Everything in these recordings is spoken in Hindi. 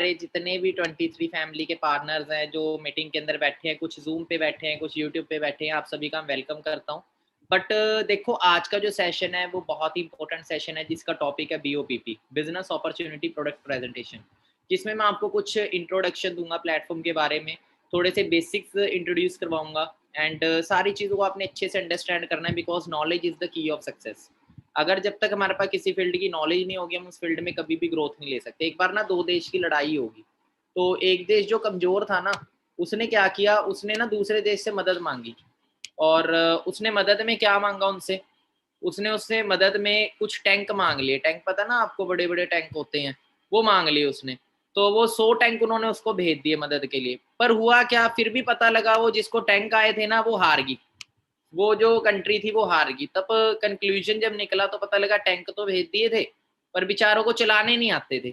जितने भी 23 फैमिली के पार्टनर्स हैं जो मीटिंग के अंदर बैठे हैं, कुछ ज़ूम पे बैठे हैं, कुछ यूट्यूब पे बैठे हैं, आप सभी का वेलकम करता हूँ। बट देखो आज का जो सेशन है वो बहुत ही इंपॉर्टेंट सेशन है जिसका टॉपिक है BOPP, business opportunity product presentation, जिसमें मैं आपको कुछ इंट्रोडक्शन दूँगा प्लेटफ़ॉर्म के बारे में, थोड़े से बेसिक्स इंट्रोड्यूस करवाऊँगा एंड सारी चीज़ों को आपने अच्छे से अंडरस्टैंड करना है because knowledge is the key of success. अगर जब तक हमारे पास किसी फील्ड की नॉलेज नहीं होगी, हम उस फील्ड में कभी भी ग्रोथ नहीं ले सकते। एक बार ना 2 देश की लड़ाई होगी, तो एक देश जो कमज़ोर था ना, उसने क्या किया, उसने ना दूसरे देश से मदद माँगी और उसने मदद में क्या माँगा उनसे, उसने उससे मदद में कुछ टैंक माँग लिए। टैंक पता ना आपको, बड़े-बड़े टैंक होते हैं, वो माँग लिए उसने। तो वो 100 टैंक उन्होंने उसको भेज दिए मदद के लिए। पर हुआ क्या, फिर भी पता लगा वो जिसको टैंक आए थे ना, वो हार गई। वो जो कंट्री थी वो हार गई। तब कंक्लूजन जब निकला तो पता लगा टैंक तो भेज दिए थे, पर बेचारों को चलाने नहीं आते थे।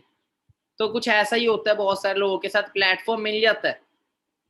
तो कुछ ऐसा ही होता है बहुत सारे लोगों के साथ, प्लेटफ़ॉर्म मिल जाता है,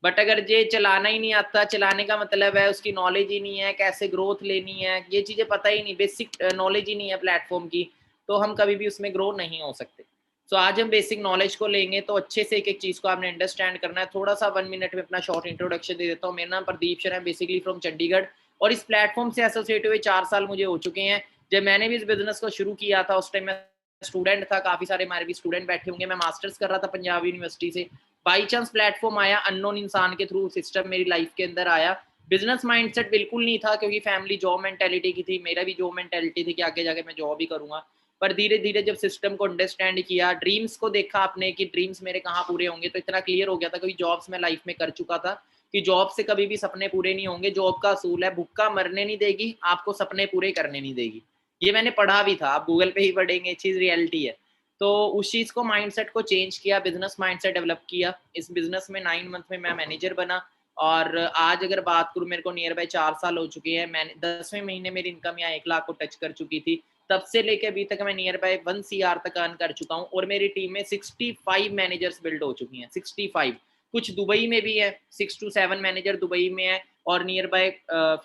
बट अगर ये चलाना ही नहीं आता, चलाने का मतलब है उसकी नॉलेज ही नहीं है, कैसे ग्रोथ लेनी है, ये चीज़ें पता ही नहीं, बेसिक नॉलेज ही नहीं है प्लेटफ़ॉर्म की, तो हम कभी भी उसमें ग्रो नहीं हो सकते। सो आज हम बेसिक नॉलेज को लेंगे तो अच्छे से एक-एक चीज़ को आपने अंडरस्टैंड करना है। थोड़ा-सा 1 मिनट में अपना शॉर्ट इंट्रोडक्शन दे देता हूँ। मेरा नाम प्रदीप शर्मा है, बेसिकली फ्रॉम चंडीगढ़, और इस प्लेटफ़ॉर्म से एसोसिएट हुए 4 साल मुझे हो चुके हैं। जब मैंने भी इस बिज़नेस को शुरू किया था उस टाइम मैं स्टूडेंट था, काफ़ी सारे हमारे भी स्टूडेंट बैठे होंगे, मैं मास्टर्स कर रहा था पंजाब यूनिवर्सिटी से। बाई चांस प्लेटफ़ॉर्म आया, अननोन इंसान के थ्रू सिस्टम मेरी लाइफ़ के अंदर आया। बिज़नेस माइंडसेट बिल्कुल नहीं था क्योंकि फैमिली जॉब मेंटालिटी की थी, मेरा भी जॉब मेंटालिटी थी कि आगे जाके मैं जॉब ही करूँगा। पर धीरे-धीरे जब सिस्टम को अंडरस्टैंड किया, ड्रीम्स को देखा आपने कि ड्रीम्स मेरे कहाँ पूरे होंगे, तो इतना क्लियर हो गया था क्योंकि जॉब्स मैं लाइफ़ में कर चुका था कि जॉब से कभी भी सपने पूरे नहीं होंगे। जॉब का असूल है, भूखा मरने नहीं देगी, आपको सपने पूरे करने नहीं देगी। ये मैंने पढ़ा भी था, आप गूगल पे ही पढ़ेंगे, ये चीज़ रियलिटी है। तो उस चीज़ को, माइंडसेट को चेंज किया, बिज़नेस माइंडसेट डेवलप किया। इस बिज़नेस में 9 मंथ में मैं मैनेजर बना और आज अगर बात करूँ, मेरे को नियर बाय 4 साल हो चुके हैं। मैंने 10वें महीने मेरी इनकम यहाँ 1 लाख को टच कर चुकी थी। तब से लेके अभी तक मैं नियर बाय 1 सीआर तक अर्न कर चुका हूँ और मेरी टीम में 65 मैनेजर्स बिल्ड हो चुकी हैं, 65। कुछ दुबई में भी है, 6 टू 7 मैनेजर दुबई में है और near by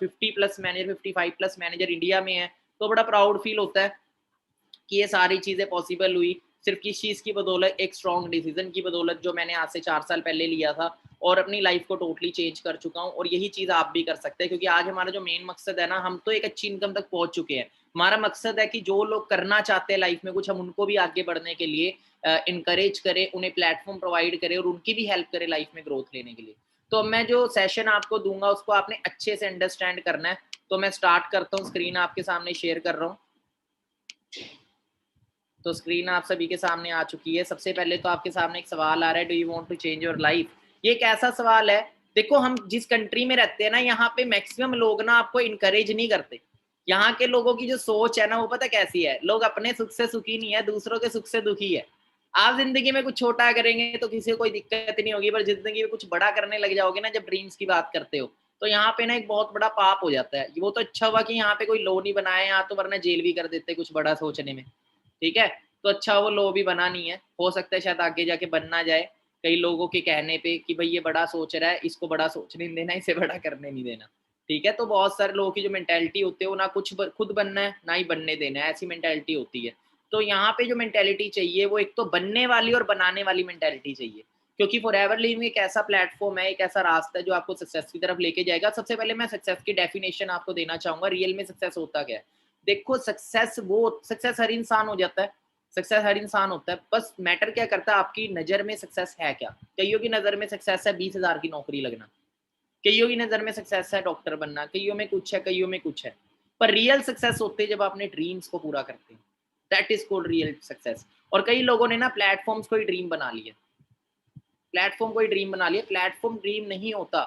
50 plus manager, 55 plus manager India में है। तो बड़ा प्राउड फील होता है कि ये सारी चीज़ें पॉसिबल हुई सिर्फ किस चीज़ की बदौलत, एक स्ट्रॉन्ग डिसीजन की बदौलत जो मैंने आज से 4 साल पहले लिया था और अपनी लाइफ को टोटली चेंज कर चुका हूँ और यही चीज़ आप भी कर सकते हैं क्योंकि आज हमारा जो मेन मकसद है ना, हम तो एक अच्छी इनकम तक पहुँच चुके हैं। हमारा मकसद है कि जो लोग करना चाहते हैं लाइफ में कुछ, हम उनको भी आगे बढ़ने के लिए इनकरेज करें, उन्हें प्लेटफ़ॉर्म प्रोवाइड करें और उनकी भी हेल्प करें लाइफ में ग्रोथ लेने के लिए। तो अब मैं जो सेशन आपको दूँगा उसको आपने अच्छे से अंडरस्टैंड करना है। तो मैं स्टार्ट करता हूँ, स्क्रीन आपके सामने शेयर कर रहा हूँ। तो स्क्रीन आप सभी के सामने आ चुकी है। सबसे पहले तो आपके सामने एक सवाल आ रहा है, do you want to change your life? ये एक ऐसा सवाल है, देखो हम जिस कंट्री में रहते हैं ना, यहाँ पे मैक्सिमम लोग ना आपको इनकरेज नहीं करते। यहाँ के लोगों की जो सोच है ना, वो पता कैसी है? लोग अपने सुख से सुखी नहीं है, दूसरों के सुख से दुखी है। आप ज़िंदगी में कुछ छोटा करेंगे तो किसी को कोई दिक्कत नहीं होगी, पर ज़िंदगी में कुछ बड़ा करने लग जाओगे ना, जब ड्रीम्स की बात करते हो, तो यहाँ पे ना एक बहुत बड़ा पाप हो जाता है। वो तो अच्छा हुआ कि यहाँ पे कोई लॉ नहीं बनाया, यहाँ तो वरना जेल भी कर देते कुछ बड़ा सोचने में। ठीक है? तो अच्छा वो लॉ भी बना नहीं है, हो सकता है शायद आगे जाके बन ना जाए, कई लोगों के कहने पे कि भई ये बड़ा सोच रहा है, इसको बड़ा सोचने नहीं देना, इसे बड़ा करने नहीं देना। ठीक है? तो बहुत सारे लोगों की जो मेंटालिटी होती है वो ना कुछ खुद बनना है, ना ही बनने देना है, ऐसी मेंटालिटी होती है। तो यहाँ पे जो मेंटालिटी चाहिए वो एक तो बनने वाली और बनाने वाली मेंटालिटी चाहिए। क्योंकि फॉरएवर लिविंग एक ऐसा प्लेटफ़ॉर्म है, एक ऐसा रास्ता है जो आपको सक्सेस की तरफ लेके जाएगा। सबसे पहले मैं सक्सेस की डेफिनिशन आपको देना चाहूँगा, रियल में सक्सेस होता क्या है? देखो सक्सेस हर इंसान हो जाता है, सक्सेस हर इंसान होता है, बस मैटर क्या करता है आपकी नज़र में सक्सेस है क्या? कइयों की नज़र में सक्सेस है 20,000 की नौकरी लगना, कइयों की नज़र में सक्सेस है डॉक्टर बनना, कइयों में कुछ है, कइयों में कुछ है। पर रियल सक्सेस होते हैं जब आप अपने ड्रीम्स को पूरा करते हैं, that is called real success. और कई लोगों ने ना प्लेटफ़ॉर्म्स को ही ड्रीम बना लिया, प्लेटफ़ॉर्म को ही ड्रीम बना लिया, प्लेटफ़ॉर्म ड्रीम नहीं होता।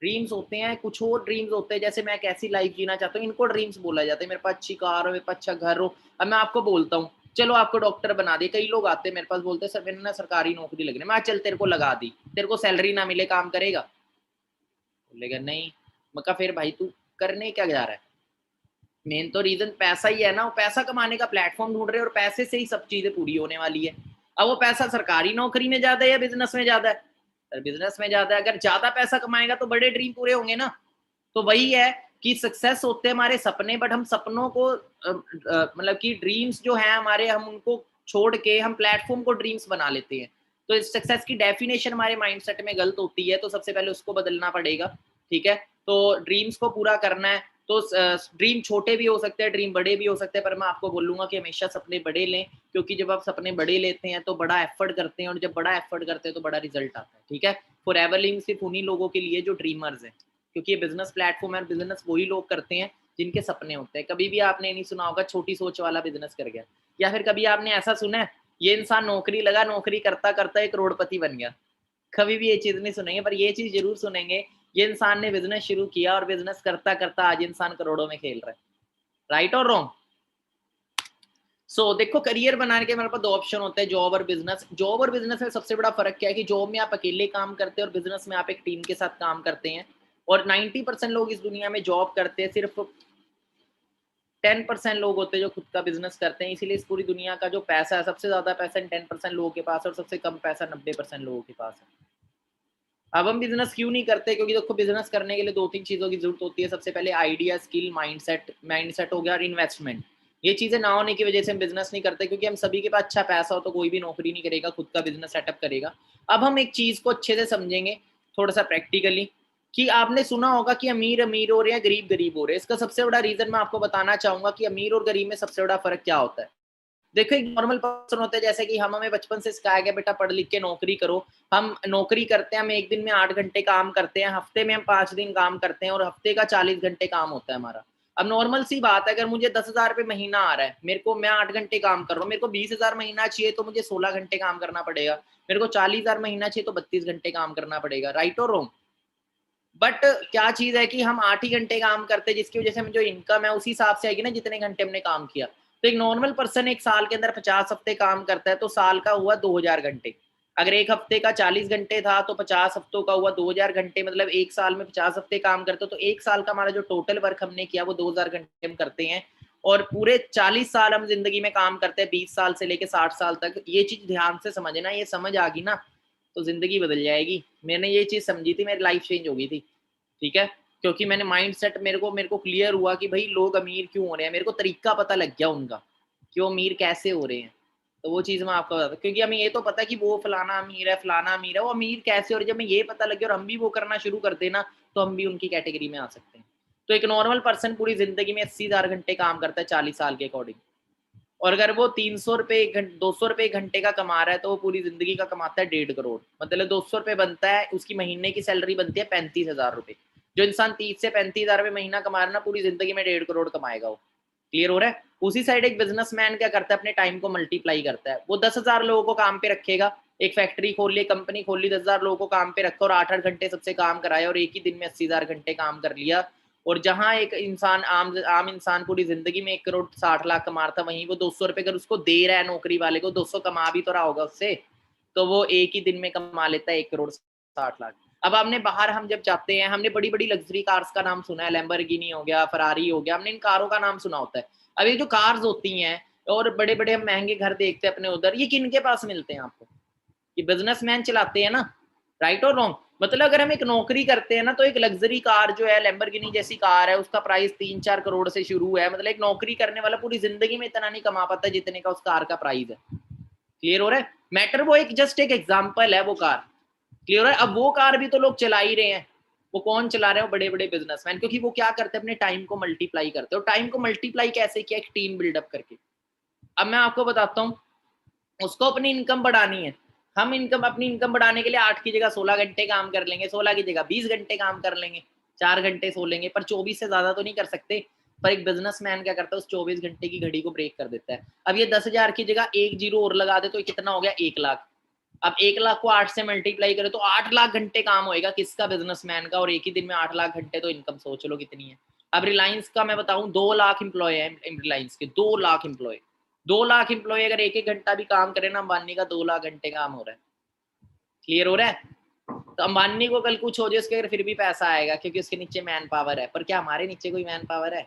ड्रीम्स होते हैं, कुछ और ड्रीम्स होते हैं, जैसे मैं कैसी लाइफ जीना चाहता हूँ, इनको ड्रीम्स बोला जाता है। मेरे पास अच्छी कार हो, मेरे पास अच्छा घर हो। अब मैं आपको बोलता हूँ, चलो आपको डॉक्टर बना दिए। कई लोग आते हैं मेरे पास, बोलते हैं सर मैंने ना सरकारी नौकरी लगनी है। मैं चल तेरे को लगा दी, तेरे को सैलरी ना मिले काम करेगा? बोलेगा नहीं। मैं कहा फिर भाई तू करने क्या जा रहा है? मेन तो रीज़न पैसा ही है ना, वो पैसा कमाने का प्लेटफ़ॉर्म ढूँढ रहे हैं और पैसे से ही सब चीज़ें पूरी होने वाली है। अब वो पैसा सरकारी नौकरी में ज़्यादा है या बिज़नेस में ज़्यादा है? सर बिज़नेस में ज़्यादा है, अगर ज़्यादा पैसा कमाएगा तो बड़े ड्रीम पूरे होंगे ना। तो वही है कि सक्सेस होते हैं हमारे सपने, बट हम सपनों को मतलब कि ड्रीम्स जो हैं हमारे, हम उनको छोड़ के हम प्लेटफ़ॉर्म को ड्रीम्स बना लेते हैं। तो इस सक्सेस की डेफिनेशन हमारे माइंडसेट में गलत होती है, तो सबसे पहले उसको बदलना पड़ेगा, ठीक है। तो ड्रीम्स को पूरा करना है, तो ड्रीम छोटे भी हो सकते हैं, ड्रीम बड़े भी हो सकते हैं, पर मैं आपको बोलूंगा कि हमेशा सपने बड़े लें, क्योंकि जब आप सपने बड़े लेते हैं तो बड़ा एफर्ट करते हैं, और जब बड़ा एफर्ट करते हैं तो बड़ा रिजल्ट आता है, ठीक है। फॉरएवर लिविंग सिर्फ उन्हीं लोगों के लिए जो ड्रीमर्स हैं, क्योंकि ये बिजनेस प्लेटफॉर्म है, और बिजनेस वही लोग करते हैं जिनके सपने होते हैं। कभी भी आपने नहीं सुना होगा छोटी सोच वाला बिजनेस कर गया, या फिर कभी आपने ऐसा सुना है ये इंसान नौकरी लगा, नौकरी करता करता एक करोड़पति बन गया। कभी भी ये चीज नहीं सुनेंगे, पर ये चीज जरूर सुनेंगे, ये इंसान ने बिजनेस शुरू किया और बिजनेस करता करता आज इंसान करोड़ों में खेल रहा है। राइट और रॉन्ग? सो देखो, करियर बनाने के हमारे पास दो ऑप्शन होते हैं, जॉब और बिजनेस। जॉब और बिजनेस में सबसे बड़ा फर्क क्या है कि जॉब में आप अकेले काम करते हैं और बिजनेस में आप एक टीम के साथ काम करते हैं। और 90% लोग इस दुनिया में जॉब करते हैं, सिर्फ 10% लोग होते हैं जो खुद का बिजनेस करते हैं। इसीलिए इस पूरी दुनिया का जो पैसा है, सबसे ज्यादा पैसा 10% लोगों के पास है, और सबसे कम पैसा 90% लोगों के पास है। अब हम बिजनेस क्यों नहीं करते? क्योंकि देखो, बिजनेस करने के लिए दो तीन चीजों की जरूरत होती है। सबसे पहले आइडिया, स्किल, माइंडसेट हो गया, और इन्वेस्टमेंट। ये चीजें ना होने की वजह से हम बिजनेस नहीं करते, क्योंकि हम सभी के पास अच्छा पैसा हो तो कोई भी नौकरी नहीं करेगा, खुद का बिजनेस सेटअप करेगा। अब हम एक चीज को अच्छे से समझेंगे, थोड़ा सा प्रैक्टिकली, कि आपने सुना होगा कि अमीर अमीर हो रहे हैं, गरीब गरीब हो रहे हैं। इसका सबसे बड़ा रीजन मैं आपको बताना चाहूंगा कि अमीर और गरीब में सबसे बड़ा फर्क क्या होता है। देखो, एक नॉर्मल पर्सन होता है, जैसे कि हमें बचपन से सिखाया गया बेटा पढ़ लिख के नौकरी करो। हम नौकरी करते हैं, हम एक दिन में 8 घंटे काम करते हैं, हफ्ते में हम 5 दिन काम करते हैं, और हफ्ते का 40 घंटे काम होता है हमारा। अब नॉर्मल सी बात है, अगर मुझे 10,000 रुपये महीना आ रहा है, मेरे को, मैं 8 घंटे काम कर रहा हूँ, मेरे को 20,000 महीना चाहिए तो मुझे 16 घंटे काम करना पड़ेगा। मेरे को 40,000 महीना चाहिए तो 32 घंटे काम करना पड़ेगा। राइट और रॉन्ग? बट क्या चीज है कि हम 8 ही घंटे काम करते हैं, जिसकी वजह से हमें जो इनकम है उसी हिसाब से आएगी ना जितने घंटे हमने काम किया। तो एक नॉर्मल पर्सन एक साल के अंदर 50 हफ्ते काम करता है, तो साल का हुआ 2,000 घंटे। अगर एक हफ्ते का 40 घंटे था तो 50 हफ्तों का हुआ 2,000 घंटे, मतलब एक साल में 50 हफ्ते काम करते हो, तो एक साल का हमारा जो टोटल वर्क हमने किया वो 2,000 घंटे हम करते हैं। और पूरे 40 साल हम जिंदगी में काम करते हैं, 20 साल से लेके 60 साल तक। ये चीज ध्यान से समझना, ये समझ आ गई ना तो जिंदगी बदल जाएगी। मैंने ये चीज समझी थी, मेरी लाइफ चेंज हो गई थी, ठीक है। क्योंकि मैंने माइंडसेट, मेरे को क्लियर हुआ कि भाई लोग अमीर क्यों हो रहे हैं, मेरे को तरीका पता लग गया उनका कि वो अमीर कैसे हो रहे हैं। तो वो चीज मैं आपको बताता हूँ, क्योंकि हमें ये तो पता है कि वो फलाना अमीर है, फलाना अमीर है, वो अमीर कैसे हो रहे हैं। जब हमें ये पता लग गया और हम भी वो करना शुरू कर देना, तो हम भी उनकी कैटेगरी में आ सकते हैं। तो एक नॉर्मल पर्सन पूरी जिंदगी में 80,000 घंटे काम करता है 40 साल के अकॉर्डिंग। और अगर वो 300 रुपए 200 रुपए घंटे का कमा रहा है, तो वो पूरी जिंदगी का कमाता है 1.5 करोड़। मतलब 200 रुपए बनता है, उसकी महीने की सैलरी बनती है 35,000 रुपए। जो इंसान 30 से 35 हजार रुपए महीना कमा रहा है ना, पूरी जिंदगी में 1.5 करोड़ कमाएगा वो। क्लियर हो रहा है? उसी साइड एक बिजनेसमैन क्या करता है, अपने टाइम को मल्टीप्लाई करता है। वो 10,000 लोगों को काम पे रखेगा, एक फैक्ट्री खोल ली, कंपनी खोल ली, 10,000 लोगों को काम पे रखा और 8-8 घंटे सबसे काम कराया, और एक ही दिन में 80,000 घंटे काम कर लिया। और जहां एक इंसान, आम इंसान पूरी जिंदगी में 1 करोड़ 60 लाख कमा रहा था, वहीं वो 200 रुपए अगर उसको दे रहा है नौकरी वाले को, 200 कमा भी तो रहा होगा उससे, तो वो एक ही दिन में कमा लेता है 1 करोड़ 60 लाख। अब हमने बाहर, हम जब जाते हैं, हमने बड़ी बड़ी लग्जरी कार्स का नाम सुना है, लैम्बोर्गिनी हो गया, फरारी हो गया, हमने इन कारों का नाम सुना होता है। अब ये जो कार्स होती हैं और बड़े बड़े हम महंगे घर देखते हैं अपने उधर, ये किन के पास मिलते हैं आपको? ये बिजनेसमैन चलाते हैं ना। राइट और रॉन्ग? मतलब अगर हम एक नौकरी करते हैं ना, तो एक लग्जरी कार जो है, लैम्बोर्गिनी जैसी कार है, उसका प्राइस 3-4 करोड़ से शुरू है। मतलब एक नौकरी करने वाला पूरी जिंदगी में इतना नहीं कमा पाता जितने का उस कार का प्राइस है। क्लियर हो रहा है मैटर? वो एक जस्ट एक एग्जाम्पल है वो कार। क्लियर है? अब वो कार भी तो लोग चला ही रहे हैं। वो कौन चला रहे हैं? बड़े बड़े बिजनेसमैन। क्योंकि वो क्या करते हैं, अपने टाइम को मल्टीप्लाई करते हैं। और टाइम को मल्टीप्लाई कैसे किया? एक टीम बिल्डअप करके। अब मैं आपको बताता हूँ, उसको अपनी इनकम बढ़ानी है। हम अपनी इनकम बढ़ाने के लिए 8 की जगह 16 घंटे काम कर लेंगे, 16 की जगह 20 घंटे काम कर लेंगे, 4 घंटे सो लेंगे, पर 24 से ज्यादा तो नहीं कर सकते। पर एक बिजनेसमैन क्या करता है, उस 24 घंटे की घड़ी को ब्रेक कर देता है। अब ये 10,000 की जगह एक जीरो और लगा दे तो कितना हो गया? 1 लाख। अब 1 लाख को 8 से मल्टीप्लाई करें तो 8 लाख घंटे काम होएगा, किसका? बिजनेसमैन का। और एक ही दिन में 8 लाख घंटे, तो इनकम सोच लो कितनी है। अब रिलायंस का मैं बताऊं, 2 लाख एम्प्लॉय है रिलायंस के, 2 लाख एम्प्लॉय। 2 लाख एम्प्लॉय अगर एक एक घंटा भी काम करे ना, अंबानी का 2 लाख घंटे काम हो रहा है। क्लियर हो रहा है? तो अंबानी को कल कुछ हो जाए, उसके अगर फिर भी पैसा आएगा, क्योंकि उसके नीचे मैन पावर है। पर क्या हमारे नीचे कोई मैन पावर है?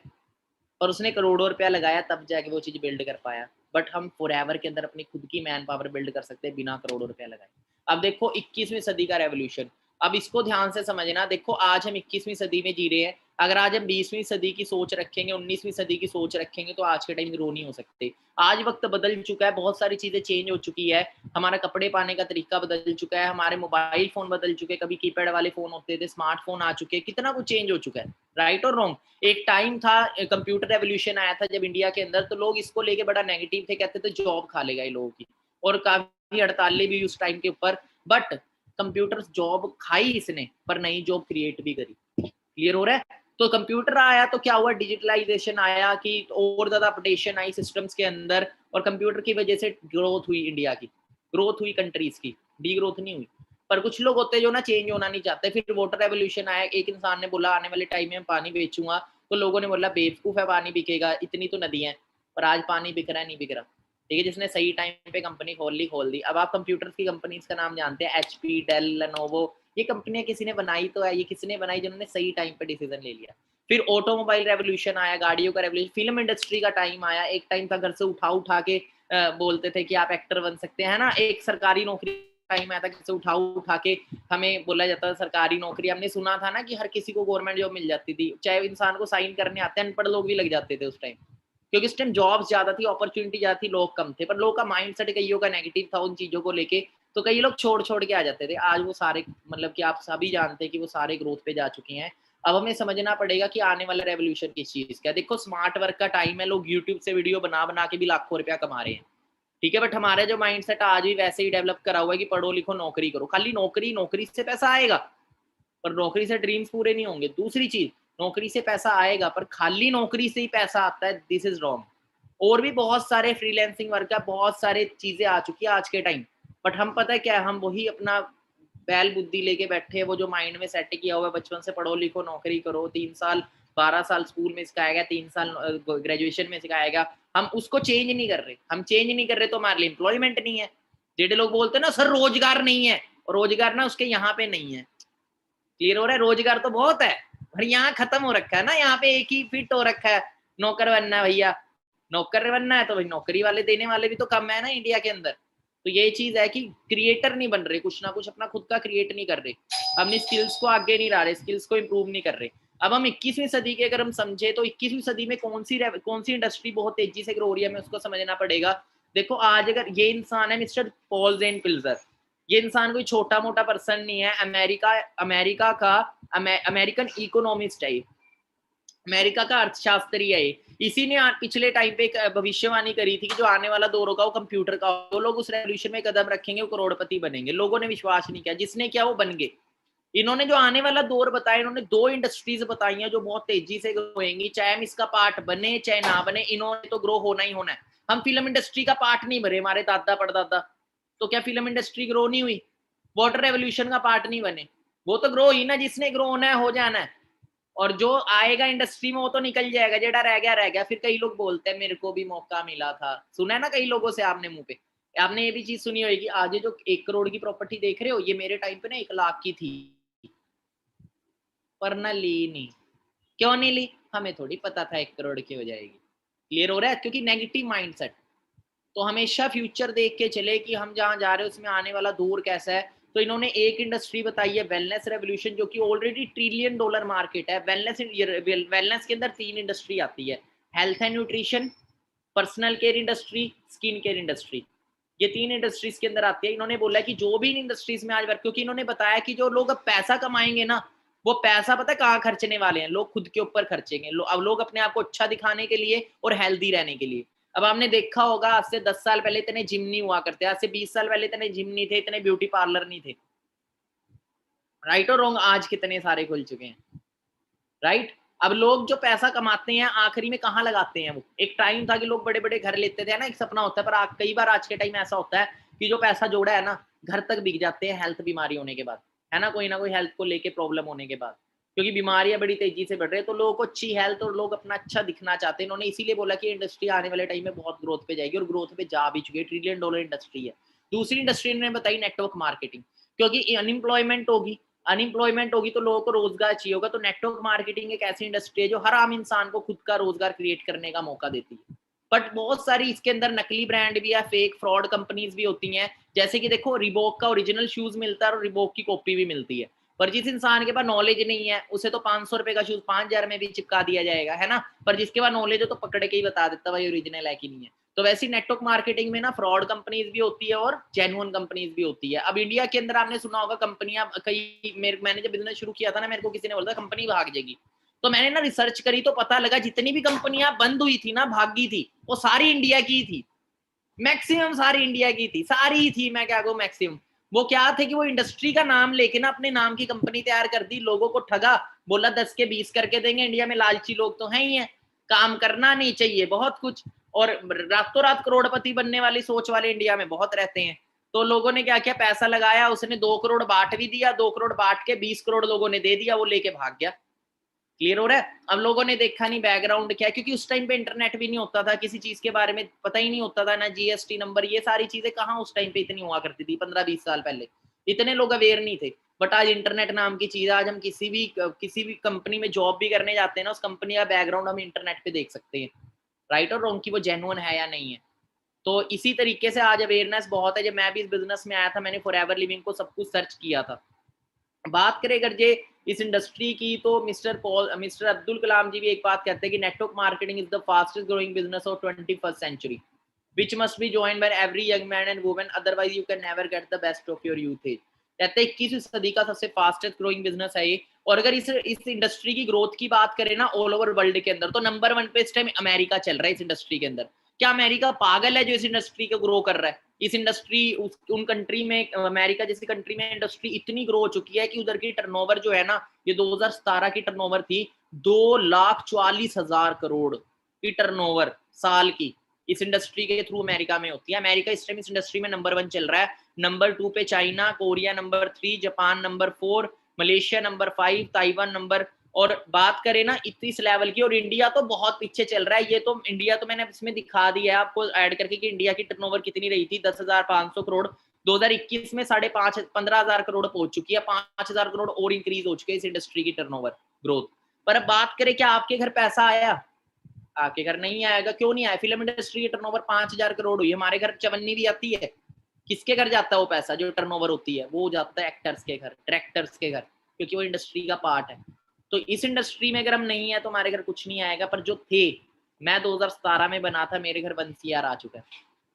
और उसने करोड़ों रुपया लगाया तब जाके वो चीज बिल्ड कर पाया। बट हम फॉरएवर के अंदर अपनी खुद की मैन पावर बिल्ड कर सकते हैं बिना करोड़ों रुपया लगाए। अब देखो 21वीं सदी का रेवोल्यूशन, अब इसको ध्यान से समझना। देखो आज हम 21वीं सदी में जी रहे हैं, अगर आज हम 20वीं सदी की सोच रखेंगे, 19वीं सदी की सोच रखेंगे, तो आज के टाइम ग्रो नहीं हो सकते। आज वक्त बदल चुका है, बहुत सारी चीजें चेंज हो चुकी है, हमारा कपड़े पाने का तरीका बदल चुका है, हमारे मोबाइल फोन बदल चुके हैं, कभी कीपैड वाले फोन होते थे, स्मार्टफोन आ चुके हैं, कितना कुछ चेंज हो चुका है। राइट और रॉन्ग? एक टाइम था, कंप्यूटर रेवोल्यूशन आया था जब इंडिया के अंदर, तो लोग इसको लेके बड़ा नेगेटिव थे, कहते थे जॉब खा लेगा ये लोगों की, और काफी हड़तालें भी उस टाइम के ऊपर। बट कंप्यूटर जॉब खाई इसने, पर नई जॉब क्रिएट भी करी। क्लियर हो रहा है? तो कंप्यूटर आया तो क्या हुआ, डिजिटलाइजेशन आया कि और ज्यादा अपडेशन आई सिस्टम्स के अंदर, और कंप्यूटर की वजह से ग्रोथ हुई, इंडिया की ग्रोथ हुई, कंट्रीज की डी ग्रोथ नहीं हुई। पर कुछ लोग होते हैं जो ना चेंज होना नहीं चाहते। फिर वाटर रेवोल्यूशन आया, एक इंसान ने बोला आने वाले टाइम में मैं पानी बेचूंगा, तो लोगों ने बोला बेवकूफ है, पानी बिकेगा, इतनी तो नदियां हैं। पर आज पानी बिक रहा है, नहीं बिक रहा। ठीक है, जिसने सही टाइम पे कंपनी खोल दी। अब आप कंप्यूटर की कंपनीज का नाम जानते हैं, एचपी, डेल, लेनोवो, ये कंपनियां किसी ने बनाई तो है, ये किसने बनाई, जिन्होंने सही टाइम पे डिसीजन ले लिया। फिर ऑटोमोबाइल रेवोल्यूशन आया, गाड़ियों का रेवोल्यूशन, फिल्म इंडस्ट्री का टाइम आया। एक टाइम था घर से उठा के बोलते थे कि आप एक्टर बन सकते हैं ना। एक सरकारी नौकरी टाइम आया था, घर से उठा के हमें बोला जाता था सरकारी नौकरी। हमने सुना था ना कि हर किसी को गवर्नमेंट जॉब मिल जाती थी, चाहे इंसान को साइन करने आते हैं, अनपढ़ लोग भी लग जाते थे उस टाइम, क्योंकि उस टाइम जॉब्स ज्यादा थी, अपॉर्चुनिटी ज्यादा थी, लोग कम थे। पर लोग का माइंडसेट कईयों का नेगेटिव था उन चीजों को लेके, तो कई लोग छोड़ के आ जाते थे। आज वो सारे, मतलब कि आप सभी जानते हैं कि वो सारे ग्रोथ पे जा चुके हैं। अब हमें समझना पड़ेगा कि आने वाला रेवोल्यूशन किस चीज का। देखो स्मार्ट वर्क का टाइम है, लोग यूट्यूब से वीडियो बना के भी लाखों रुपया कमा रहे हैं। ठीक है, बट हमारा जो माइंडसेट आज भी वैसे ही डेवलप करा हुआ है कि पढ़ो लिखो नौकरी करो, खाली नौकरी, नौकरी से पैसा आएगा पर नौकरी से ड्रीम्स पूरे नहीं होंगे। दूसरी चीज, नौकरी से पैसा आएगा पर खाली नौकरी से ही पैसा आता है, दिस इज रॉन्ग। और भी बहुत सारे फ्रीलैंसिंग वर्क है, बहुत सारे चीजें आ चुकी है आज के टाइम। बट हम पता है क्या है, हम वही अपना बैल बुद्धि लेके बैठे हैं, वो जो माइंड में सेट किया हुआ है बचपन से, पढ़ो लिखो नौकरी करो, 3 साल 12 साल स्कूल में सिखाया गया, 3 साल ग्रेजुएशन में सिखाया गया, हम उसको चेंज नहीं कर रहे। हम चेंज नहीं कर रहे तो हमारे लिए एम्प्लॉयमेंट नहीं है। जेडे लोग बोलते हैं ना सर रोजगार नहीं है, रोजगार ना उसके यहाँ पे नहीं है। क्लियर हो रहा है? रोजगार तो बहुत है, पर यहाँ खत्म हो रखा है ना, यहाँ पे एक ही फिट हो रखा है, नौकर बनना है भैया, नौकर बनना है तो भाई नौकरी वाले देने वाले भी तो कम है ना इंडिया के अंदर। तो ये चीज है कि क्रिएटर नहीं बन रहे, कुछ ना कुछ अपना खुद का क्रिएट नहीं कर रहे, अपनी स्किल्स को आगे नहीं ला रहे, स्किल्स को इम्प्रूव नहीं कर रहे। अब हम 21वीं सदी के अगर हम समझे तो 21वीं सदी में कौन सी इंडस्ट्री बहुत तेजी से ग्रो हो रही है, हमें उसको समझना पड़ेगा। देखो आज अगर ये इंसान है मिस्टर पॉल जेन पिल्जर, ये इंसान कोई छोटा मोटा पर्सन नहीं है, अमेरिका का अमेरिकन इकोनॉमिस्ट है, अमेरिका का अर्थशास्त्री है। इसी ने पिछले टाइम पे एक भविष्यवाणी करी थी कि जो आने वाला दौर होगा वो कंप्यूटर का, वो लोग उस रेवोल्यूशन में कदम रखेंगे, वो करोड़पति बनेंगे। लोगों ने विश्वास नहीं किया, जिसने किया वो बन गए। इन्होंने जो आने वाला दौर बताया, इन्होंने 2 इंडस्ट्रीज बताई हैं जो बहुत तेजी से ग्रो होंगी, चाहे हम इसका पार्ट बने चाहे ना बने, इन्होंने तो ग्रो होना ही होना है। हम फिल्म इंडस्ट्री का पार्ट नहीं बने, हमारे दादा परदादा, तो क्या फिल्म इंडस्ट्री ग्रो नहीं हुई? वाटर रेवोल्यूशन का पार्ट नहीं बने, वो तो ग्रो ही ना, जिसने ग्रो होना है हो जाना है। और जो आएगा इंडस्ट्री में वो तो निकल जाएगा, जेड़ा रह गया। फिर कई लोग बोलते हैं मेरे को भी मौका मिला था, सुना है ना कई लोगों से आपने मुंह पे। आपने ये भी चीज सुनी होगी, आज ये जो 1 करोड़ की प्रॉपर्टी देख रहे हो, ये मेरे टाइम पे ना 1 लाख की थी, पर ना ली नहीं। क्यों नहीं ली? हमें थोड़ी पता था 1 करोड़ की हो जाएगी। क्लियर हो रहा है? क्योंकि नेगेटिव माइंडसेट। तो हमेशा फ्यूचर देख के चले कि हम जहां जा रहे हैं उसमें आने वाला दौर कैसा है। तो इन्होंने एक इंडस्ट्री बताई है वेलनेस रेवोल्यूशन, जो कि ऑलरेडी $1 ट्रिलियन मार्केट है। वेलनेस के अंदर 3 इंडस्ट्री आती है, health and nutrition, personal care industry, skin care industry. ये 3 इंडस्ट्रीज के अंदर आती है। इन्होंने बोला कि जो भी इन इंडस्ट्रीज में आज वर्क, क्योंकि इन्होंने बताया कि जो लोग अब पैसा कमाएंगे ना, वो पैसा पता है कहाँ खर्चने वाले हैं, लोग खुद के ऊपर खर्चेंगे। अब लोग अपने आप को अच्छा दिखाने के लिए और हेल्दी रहने के लिए। अब आपने देखा होगा आज से 10 साल पहले इतने जिम नहीं हुआ करते, आज से 20 साल पहले इतने जिम नहीं थे, इतने ब्यूटी पार्लर नहीं थे। राइट और रॉन्ग? आज कितने सारे खुल चुके हैं। राइट? अब लोग जो पैसा कमाते हैं आखिरी में कहाँ लगाते हैं? वो एक टाइम था कि लोग बड़े बड़े घर लेते थे ना, एक सपना होता है, पर कई बार आज के टाइम ऐसा होता है कि जो पैसा जोड़ा है ना, घर तक बिक जाते हैं हेल्थ बीमारी होने के बाद, है ना कोई हेल्थ को लेके प्रॉब्लम होने के बाद, क्योंकि बीमारियां बड़ी तेजी से बढ़ रही है। तो लोगों को अच्छी हेल्थ और लोग अपना अच्छा दिखना चाहते हैं। इन्होंने इसीलिए बोला कि इंडस्ट्री आने वाले टाइम में बहुत ग्रोथ पे जाएगी, और ग्रोथ पे जा भी चुकी है, $1 ट्रिलियन इंडस्ट्री है। दूसरी इंडस्ट्री ने बताई नेटवर्क मार्केटिंग, क्योंकि अनएम्प्लॉयमेंट होगी तो लोगों को रोजगार चाहिए होगा। तो नेटवर्क मार्केटिंग एक ऐसी इंडस्ट्री है जो हर आम इंसान को खुद का रोजगार क्रिएट करने का मौका देती है। बट बहुत सारी इसके अंदर नकली ब्रांड भी है, फेक फ्रॉड कंपनीज भी होती हैं। जैसे कि देखो रिबॉक का ओरिजिनल शूज मिलता है और रिबॉक की कॉपी भी मिलती है। पर जिस इंसान के पास नॉलेज नहीं है उसे तो 500 रुपए का शूज 5000 में भी चिपका दिया जाएगा, है ना। पर जिसके पास नॉलेज है तो पकड़ के ही बता देता भाई ओरिजिनल है कि नहीं है। तो वैसे नेटवर्क मार्केटिंग में ना फ्रॉड कंपनीज भी होती है और जेन्युइन कंपनीज भी होती है। अब इंडिया के अंदर आपने सुना होगा कंपनियां कई, मैंने जब बिजनेस शुरू किया था ना, मेरे को किसी ने बोला था कंपनी भाग जाएगी, तो मैंने ना रिसर्च करी तो पता लगा जितनी भी कंपनियां बंद हुई थी ना, भागी थी, वो सारी इंडिया की थी। मैक्सिमम सारी इंडिया की थी, सारी थी, मैं क्या कहूँ मैक्सिमम। वो क्या थे कि वो इंडस्ट्री का नाम लेके ना अपने नाम की कंपनी तैयार कर दी, लोगों को ठगा, बोला 10 के 20 करके देंगे। इंडिया में लालची लोग तो हैं ही हैं, काम करना नहीं चाहिए बहुत कुछ, और रातों रात करोड़पति बनने वाली सोच वाले इंडिया में बहुत रहते हैं। तो लोगों ने क्या किया, पैसा लगाया, उसने 2 करोड़ बांट भी दिया, 2 करोड़ बांट के 20 करोड़ लोगों ने दे दिया, वो लेके भाग गया। क्लियर हो रहा है। अब लोगों ने देखा नहीं बैकग्राउंड क्या है, क्योंकि उस टाइम पे इंटरनेट भी नहीं होता था, किसी चीज के बारे में पता ही नहीं होता था, ना जीएसटी नंबर, ये सारी चीजें कहाँ उस टाइम पे इतनी हुआ करती थी, 15-20 साल पहले इतने लोग अवेयर नहीं थे। बट आज इंटरनेट नाम की चीज है, आज हम किसी भी कंपनी में जॉब भी करने जाते हैं ना, उस कंपनी का बैकग्राउंड हम इंटरनेट पे देख सकते हैं, राइट और रॉन्ग, की वो जेन्युइन है या नहीं है। तो इसी तरीके से आज अवेयरनेस बहुत है। जब मैं भी इस बिजनेस में आया था, मैंने फॉरएवर लिविंग को सब कुछ सर्च किया था। बात करें अगर जे इस इंडस्ट्री की, तो मिस्टर अब्दुल कलाम जी भी एक बात कहते हैं कि network marketing is the fastest growing business of 21st century which must be joined by every young man and woman, otherwise you can never get the best of your youth age। कहते हैं 21वीं सदी का सबसे फास्टेस्ट ग्रोइंग बिजनेस है ये। और अगर इस इंडस्ट्री की ग्रोथ की बात करें ना ऑल ओवर वर्ल्ड के अंदर, तो नंबर 1 पे इस टाइम अमेरिका चल रहा है इस इंडस्ट्री के अंदर। क्या अमेरिका पागल है जो इस इंडस्ट्री को ग्रो कर रहा है? इस इंडस्ट्री उन कंट्री में, अमेरिका जैसी कंट्री में इंडस्ट्री इतनी ग्रो हो चुकी है कि उधर की टर्नओवर जो है ना, ये 2017 की टर्नओवर थी 2,40,000 करोड़ की टर्नओवर साल की, इस इंडस्ट्री के थ्रू अमेरिका में होती है। अमेरिका इस टाइम इस इंडस्ट्री में नंबर 1 चल रहा है। नंबर 2 पे China, Korea number 3, Japan number 4, Malaysia number 5, Taiwan number. और बात करें ना इस लेवल की, और इंडिया तो बहुत पीछे चल रहा है। ये तो इंडिया तो मैंने इसमें दिखा दिया है आपको ऐड करके कि इंडिया की टर्नओवर कितनी रही थी, 10,500 करोड़। 2021 में 15,000 करोड़ पहुंच चुकी है, 5,000 करोड़ और इंक्रीज हो चुके हैं इस इंडस्ट्री की टर्नओवर ग्रोथ। पर अब बात करें क्या आपके घर पैसा आया? आपके घर नहीं आएगा। क्यों नहीं आया? फिल्म इंडस्ट्री की टर्नओवर 5,000 करोड़ हुई, हमारे घर चवन्नी भी आती है। किसके घर जाता है वो पैसा जो टर्नओवर होती है? वो जाता है एक्टर्स के घर, डायरेक्टर्स के घर, क्योंकि वो इंडस्ट्री का पार्ट है। तो इस इंडस्ट्री में अगर हम नहीं है तो हमारे घर कुछ नहीं आएगा। पर जो थे, मैं 2017 में बना था, मेरे घर 1 CR आ चुका है।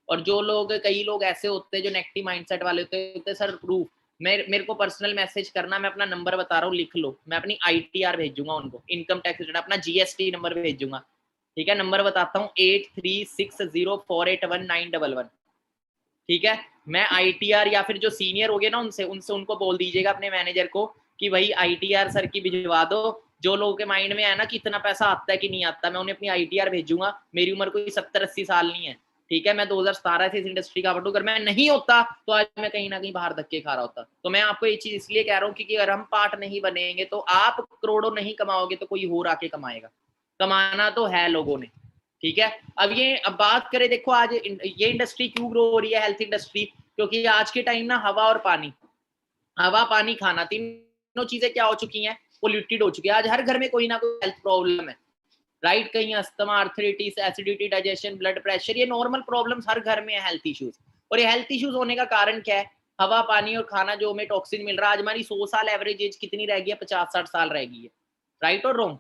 और जो लोग, कई लोग ऐसे होते हैं जो नेगेटिव माइंडसेट वाले होते हैं, सर प्रूफ, मेरे को पर्सनल मैसेज करना, मैं अपना नंबर बता रहा हूँ, लिख लो, मैं अपनी ITR भेजूंगा उनको, इनकम टैक्स रिटर्न, अपना GST नंबर भेजूंगा। ठीक है, नंबर बताता हूँ 8360481911। ठीक है, मैं ITR या फिर जो सीनियर हो गए ना उनसे उनको बोल दीजिएगा अपने मैनेजर को कि भाई ITR सर की भिजवा दो। जो लोगों के माइंड में है ना कि इतना पैसा आता है कि नहीं आता, मैं उन्हें अपनी ITR भेजूंगा। मेरी उम्र कोई 70-80 साल नहीं है, ठीक है, मैं 2017 से इस इंडस्ट्री का बटू, अगर मैं नहीं होता तो आज मैं कहीं ना कहीं बाहर धक्के खा रहा होता। तो मैं आपको ये चीज इसलिए कह रहा हूँ क्योंकि अगर हम पार्ट नहीं बनेंगे तो आप करोड़ों नहीं कमाओगे तो कोई और आके कमाएगा। कमाना तो है लोगों ने, ठीक है। अब बात करें, देखो आज ये इंडस्ट्री क्यों ग्रो हो रही है, हेल्थ इंडस्ट्री, क्योंकि आज के टाइम ना हवा और पानी, हवा पानी खाना, तीनों चीजें क्या हो चुकी हैं, पोल्यूटेड हो चुकी है। आज हर घर में कोई ना कोई हेल्थ प्रॉब्लम है, राइट। कहीं asthma, arthritis, acidity, digestion, blood pressure, ये नॉर्मल प्रॉब्लम्स हर घर में है, हेल्थ इश्यूज। और ये हेल्थ इश्यूज होने का कारण क्या है? हवा पानी और खाना जो हमें टॉक्सिन मिल रहा है। आज हमारी 100 साल एवरेज एज कितनी रह गई है? 50-60 साल रह गई है, राइट और रॉन्ग?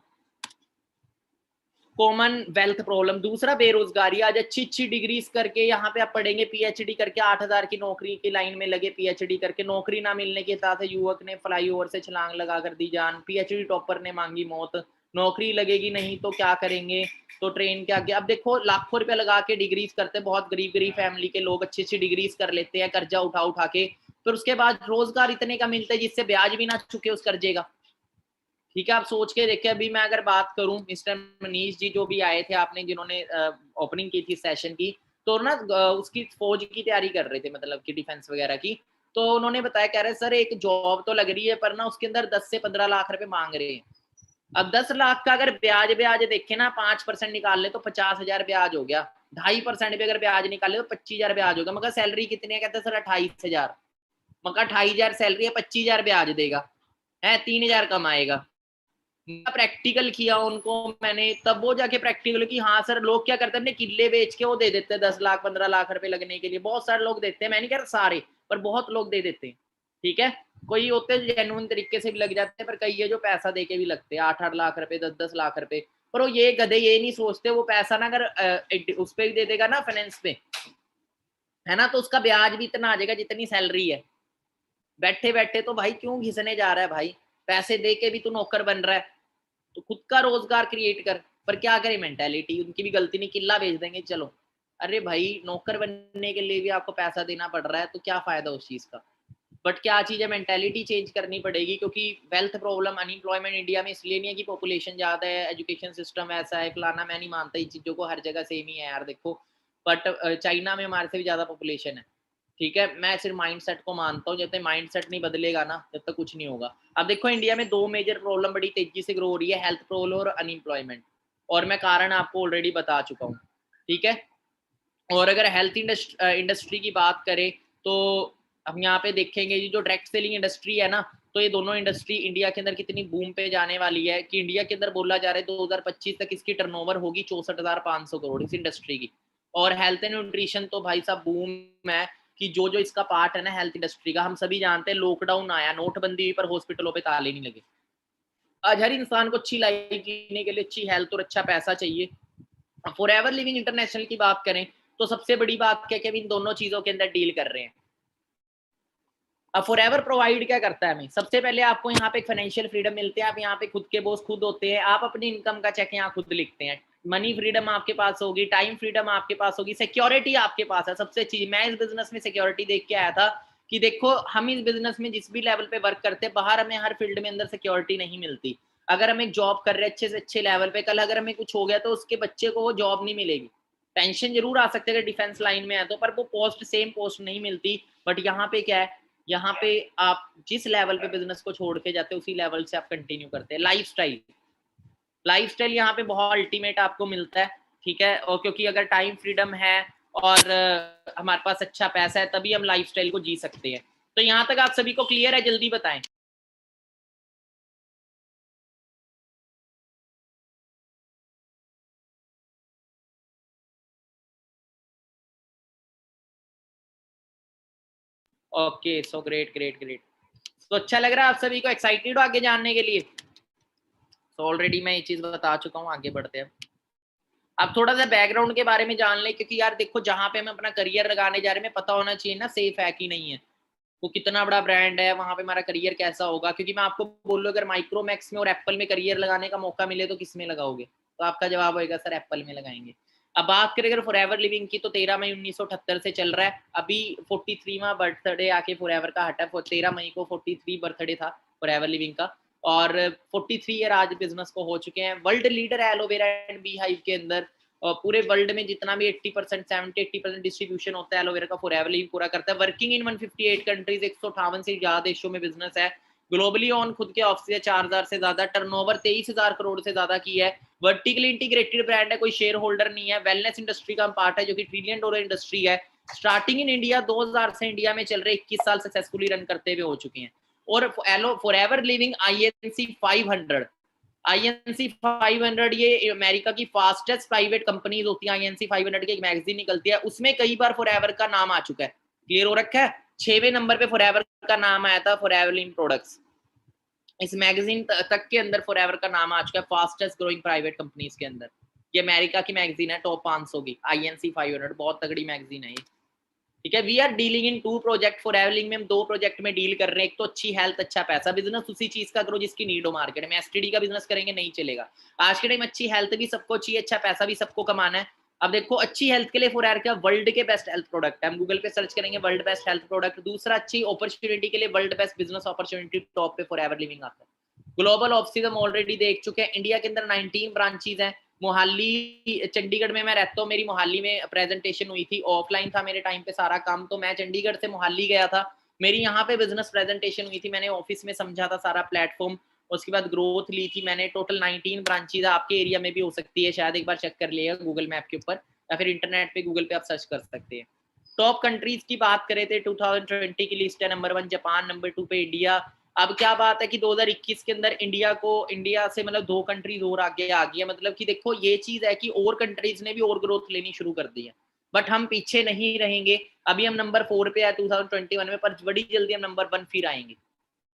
Common wealth problem. दूसरा बेरोजगारी। आज अच्छी अच्छी डिग्रीज करके यहाँ पे आप पढ़ेंगे, PhD करके 8,000 की नौकरी की लाइन में लगे, PhD करके नौकरी ना मिलने के साथ युवक ने फ्लाईओवर से छलांग लगा कर दी जान, PhD टॉपर ने मांगी मौत। नौकरी लगेगी नहीं तो क्या करेंगे, तो ट्रेन के आगे। अब देखो लाखों रुपए लगा के डिग्रीज करते, बहुत गरीब गरीब फैमिली के लोग अच्छी अच्छी डिग्रीज कर लेते हैं कर्जा उठा उठा के, फिर उसके बाद रोजगार इतने का मिलता है जिससे ब्याज भी ना चुके उस कर्जे का। ठीक है, आप सोच के देखिए। अभी मैं अगर बात करूं, मिस्टर मनीष जी जो भी आए थे, आपने जिन्होंने ओपनिंग की थी सेशन की, तो ना उसकी फौज की तैयारी कर रहे थे, मतलब कि डिफेंस वगैरह की। तो उन्होंने बताया, कह रहे सर एक जॉब तो लग रही है पर ना उसके अंदर 10 से 15 लाख रुपए मांग रहे हैं। अब 10 लाख का अगर ब्याज ब्याज देखे ना, 5% निकाल ले तो 50,000 ब्याज हो गया। 2.5% भी अगर ब्याज निकाले तो 25,000 ब्याज होगा। मगर सैलरी कितनी है? कहते सर 28,000। मगर 28,000 सैलरी है, 25,000 ब्याज देगा, है 3,000 कमाएगा। प्रैक्टिकल किया उनको मैंने, तब वो जाके प्रैक्टिकल की। हाँ सर, लोग क्या करते हैं, अपने किले बेच के वो दे देते हैं 10 लाख 15 लाख रुपए लगने के लिए। बहुत सारे लोग देते हैं, मैं नहीं कह रहा सारे, पर बहुत लोग दे देते हैं, ठीक है। कोई होते हैं जेन्युइन तरीके से भी लग जाते हैं, पर कई है जो पैसा दे के भी लगते हैं, 8-8 लाख रुपए, 10-10 लाख रुपए। पर वो ये गधे ये नहीं सोचते, वो पैसा ना अगर उस पे भी दे देगा ना, फाइनेंस पे, है ना, तो उसका ब्याज भी इतना आ जाएगा जितनी सैलरी है। बैठे बैठे तो भाई क्यों घिसने जा रहा है भाई, पैसे दे के भी तू नौकर बन रहा है, तो खुद का रोजगार क्रिएट कर। पर क्या करे मेंटेलिटी, उनकी भी गलती नहीं, किला भेज देंगे चलो। अरे भाई नौकर बनने के लिए भी आपको पैसा देना पड़ रहा है, तो क्या फायदा उस चीज का। बट क्या चीज है, मेंटेलिटी चेंज करनी पड़ेगी, क्योंकि वेल्थ प्रॉब्लम, अनएम्प्लॉयमेंट इंडिया में इसलिए नहीं है कि पॉपुलेशन ज्यादा है, एजुकेशन सिस्टम ऐसा है फलाना, मैं नहीं मानता इन चीजों को, हर जगह सेम ही है यार देखो। बट चाइना में हमारे से भी ज्यादा पॉपुलेशन है, ठीक है। मैं सिर्फ माइंडसेट को मानता हूँ, जब तक माइंडसेट नहीं बदलेगा ना, जब तक कुछ नहीं होगा। अब देखो इंडिया में दो मेजर प्रॉब्लम बड़ी तेजी से ग्रो हो रही है, हेल्थ प्रॉब्लम और अनएम्प्लॉयमेंट, और मैं कारण आपको ऑलरेडी बता चुका हूँ, ठीक है। और अगर हेल्थ इंडस्ट्री की बात करें, तो हम यहाँ पे देखेंगे जो डायरेक्ट सेलिंग इंडस्ट्री है ना, तो ये दोनों इंडस्ट्री इंडिया के अंदर कितनी बूम पे जाने वाली है, कि इंडिया के अंदर बोला जा रहा है 2025 तक इसकी टर्नओवर होगी 64,500 करोड़ इस इंडस्ट्री की। और हेल्थ एंड न्यूट्रिशन तो भाई साहब बूम है, कि जो जो इसका पार्ट है ना हेल्थ इंडस्ट्री का, हम सभी जानते हैं लॉकडाउन आया, नोटबंदी हुई, पर हॉस्पिटलों पे ताले नहीं लगे। आज हर इंसान को अच्छी लाइफ जीने के लिए अच्छी हेल्थ और अच्छा पैसा चाहिए। फॉर एवर लिविंग इंटरनेशनल की बात करें, तो सबसे बड़ी बात क्या, कि हम इन दोनों चीजों के अंदर डील कर रहे हैं। अब फॉर एवर प्रोवाइड क्या करता है हमें, सबसे पहले आपको यहाँ पे फाइनेंशियल फ्रीडम मिलते हैं, आप यहाँ पे खुद के बॉस खुद होते हैं, आप अपनी इनकम का चेक यहाँ खुद लिखते हैं, मनी फ्रीडम आपके पास होगी, टाइम फ्रीडम आपके पास होगी, सिक्योरिटी आपके पास है। सबसे चीज मैं इस बिजनेस में सिक्योरिटी देख के आया था, कि देखो हम इस बिजनेस में जिस भी लेवल पे वर्क करते हैं, बाहर हमें हर फील्ड में अंदर सिक्योरिटी नहीं मिलती। अगर हम एक जॉब कर रहे हैं अच्छे से अच्छे लेवल पे, कल अगर हमें कुछ हो गया तो उसके बच्चे को वो जॉब नहीं मिलेगी। पेंशन जरूर आ सकते हैं डिफेंस लाइन में है तो, पर वो पोस्ट सेम पोस्ट नहीं मिलती। बट यहाँ पे क्या है, यहाँ पे आप जिस लेवल पे बिजनेस को छोड़ के जाते हैं उसी लेवल से आप कंटिन्यू करते हैं। लाइफस्टाइल, लाइफस्टाइल यहाँ पे बहुत अल्टीमेट आपको मिलता है, ठीक है। और क्योंकि अगर टाइम फ्रीडम है और हमारे पास अच्छा पैसा है, तभी हम लाइफस्टाइल को जी सकते हैं। तो यहाँ तक आप सभी को क्लियर है, जल्दी बताएं। Okay, so great great great. तो अच्छा लग रहा है आप सभी को, एक्साइटेड हो आगे जानने के लिए। तो ऑलरेडी मैं ये चीज बता चुका हूँ, आगे बढ़ते हैं। अब थोड़ा सा बैकग्राउंड के बारे में जान लें, क्योंकि यार देखो जहाँ पे हम अपना करियर लगाने जा रहे हैं, हमें पता होना चाहिए ना सेफ है कि नहीं है, वो कितना बड़ा ब्रांड है, वहां पे हमारा करियर कैसा होगा। क्योंकि मैं आपको बोलूँ अगर माइक्रोमैक्स में और एप्पल में करियर लगाने का मौका मिले तो किस में लगाओगे, तो आपका जवाब होगा सर एप्पल में लगाएंगे। अब बात करें अगर फॉरएवर लिविंग की, तो 13 मई 1978 से चल रहा है, अभी 43वां बर्थडे आके फॉरएवर का हटा। 13 मई को 43 बर्थडे था फॉरएवर लिविंग का, और 43 ईयर आज बिजनेस को हो चुके हैं। वर्ल्ड लीडर है एलोवेरा एंड बी हाइव के अंदर, और पूरे वर्ल्ड में जितना भी 80% 70-80% डिस्ट्रीब्यूशन होता है एलोवेरा का फॉरएवर लिविंग पूरा करता है। वर्किंग इन 158 कंट्रीज, 158 से ज्यादा देशों में बिजनेस है। ग्लोबली ऑन खुद के ऑफिस है 4000 से ज्यादा, टर्नओवर 23,000 करोड़ से ज्यादा की है। वर्टिकली इंटीग्रेटेड ब्रांड है, कोई शेयर होल्डर नहीं है। वेलनेस इंडस्ट्री का पार्ट है जो कि $1 ट्रिलियन इंडस्ट्री है। स्टार्टिंग इन इंडिया 2000 से इंडिया में चल रहे 21 साल सक्सेसफुली रन करते हुए हो चुके हैं। और फॉरएवर लिविंग INC 500, INC 500 ये अमेरिका की फास्टेस्ट प्राइवेट कंपनीज होती है। INC 500 की एक मैगजीन निकलती है, उसमें कई बार फॉरएवर का नाम आ चुका है। क्लियर हो रखा है, 6वें नंबर पे फॉरएवर का नाम आया था, फॉरएवर लिविंग प्रोडक्ट्स इस मैगजीन तक के अंदर फॉरएवर का नाम आ चुका है फास्टेस्ट ग्रोइंग प्राइवेट कंपनीज के अंदर। ये अमेरिका की मैगजीन है, टॉप 500 की INC 500, बहुत तगड़ी मैगजीन है ये, ठीक है। We are dealing in 2 project Forever Living में, हम 2 प्रोजेक्ट में डील कर रहे हैं। एक तो अच्छी हेल्थ अच्छा पैसा, बिजनेस उसी चीज का करो जिसकी नीड हो मार्केट में। एसटीडी का बिजनेस करेंगे नहीं चलेगा। आज के टाइम अच्छी हेल्थ भी सबको चाहिए, अच्छा पैसा भी सबको कमाना है। अब देखो अच्छी हेल्थ के लिए फॉरएवर का वर्ल्ड के बेस्ट हेल्थ प्रोडक्ट है, हम गूगल पे सर्च करेंगे वर्ल्ड बेस्ट हेल्थ प्रोडक्ट। दूसरा अच्छी अपॉर्चुनिटी के लिए world best business opportunity top पे फॉरएवर लिविंग आता है। ग्लोबल ऑफिस हम ऑलरेडी देख चुके हैं, इंडिया के अंदर 19 ब्रांचेज हैं। मोहाली चंडीगढ़ में मैं रहता हूँ, मेरी मोहाली में प्रेजेंटेशन हुई थी, ऑफलाइन था मेरे टाइम पे सारा काम, तो मैं चंडीगढ़ से मोहाली गया था। मेरी यहाँ पे बिजनेस प्रेजेंटेशन हुई थी, मैंने ऑफिस में समझा था सारा प्लेटफॉर्म। उसके बाद ग्रोथ ली थी मैंने। टोटल 19 ब्रांचेज आपके एरिया में भी हो सकती है शायद, एक बार चेक कर लिएगा गूगल मैप के ऊपर, या फिर इंटरनेट पे गूगल पे आप सर्च कर सकते हैं। टॉप कंट्रीज की बात करें थे 2020 की लिस्ट है, नंबर 1 जापान, नंबर 2 पे इंडिया। अब क्या बात है कि 2021 के अंदर इंडिया से मतलब 2 कंट्रीज और आगे आ गई है। मतलब कि देखो ये चीज है कि और कंट्रीज ने भी और ग्रोथ लेनी शुरू कर दी है, बट हम पीछे नहीं रहेंगे। अभी हम नंबर 4 पे है 2021 में, पर बड़ी जल्दी हम नंबर 1 फिर आएंगे।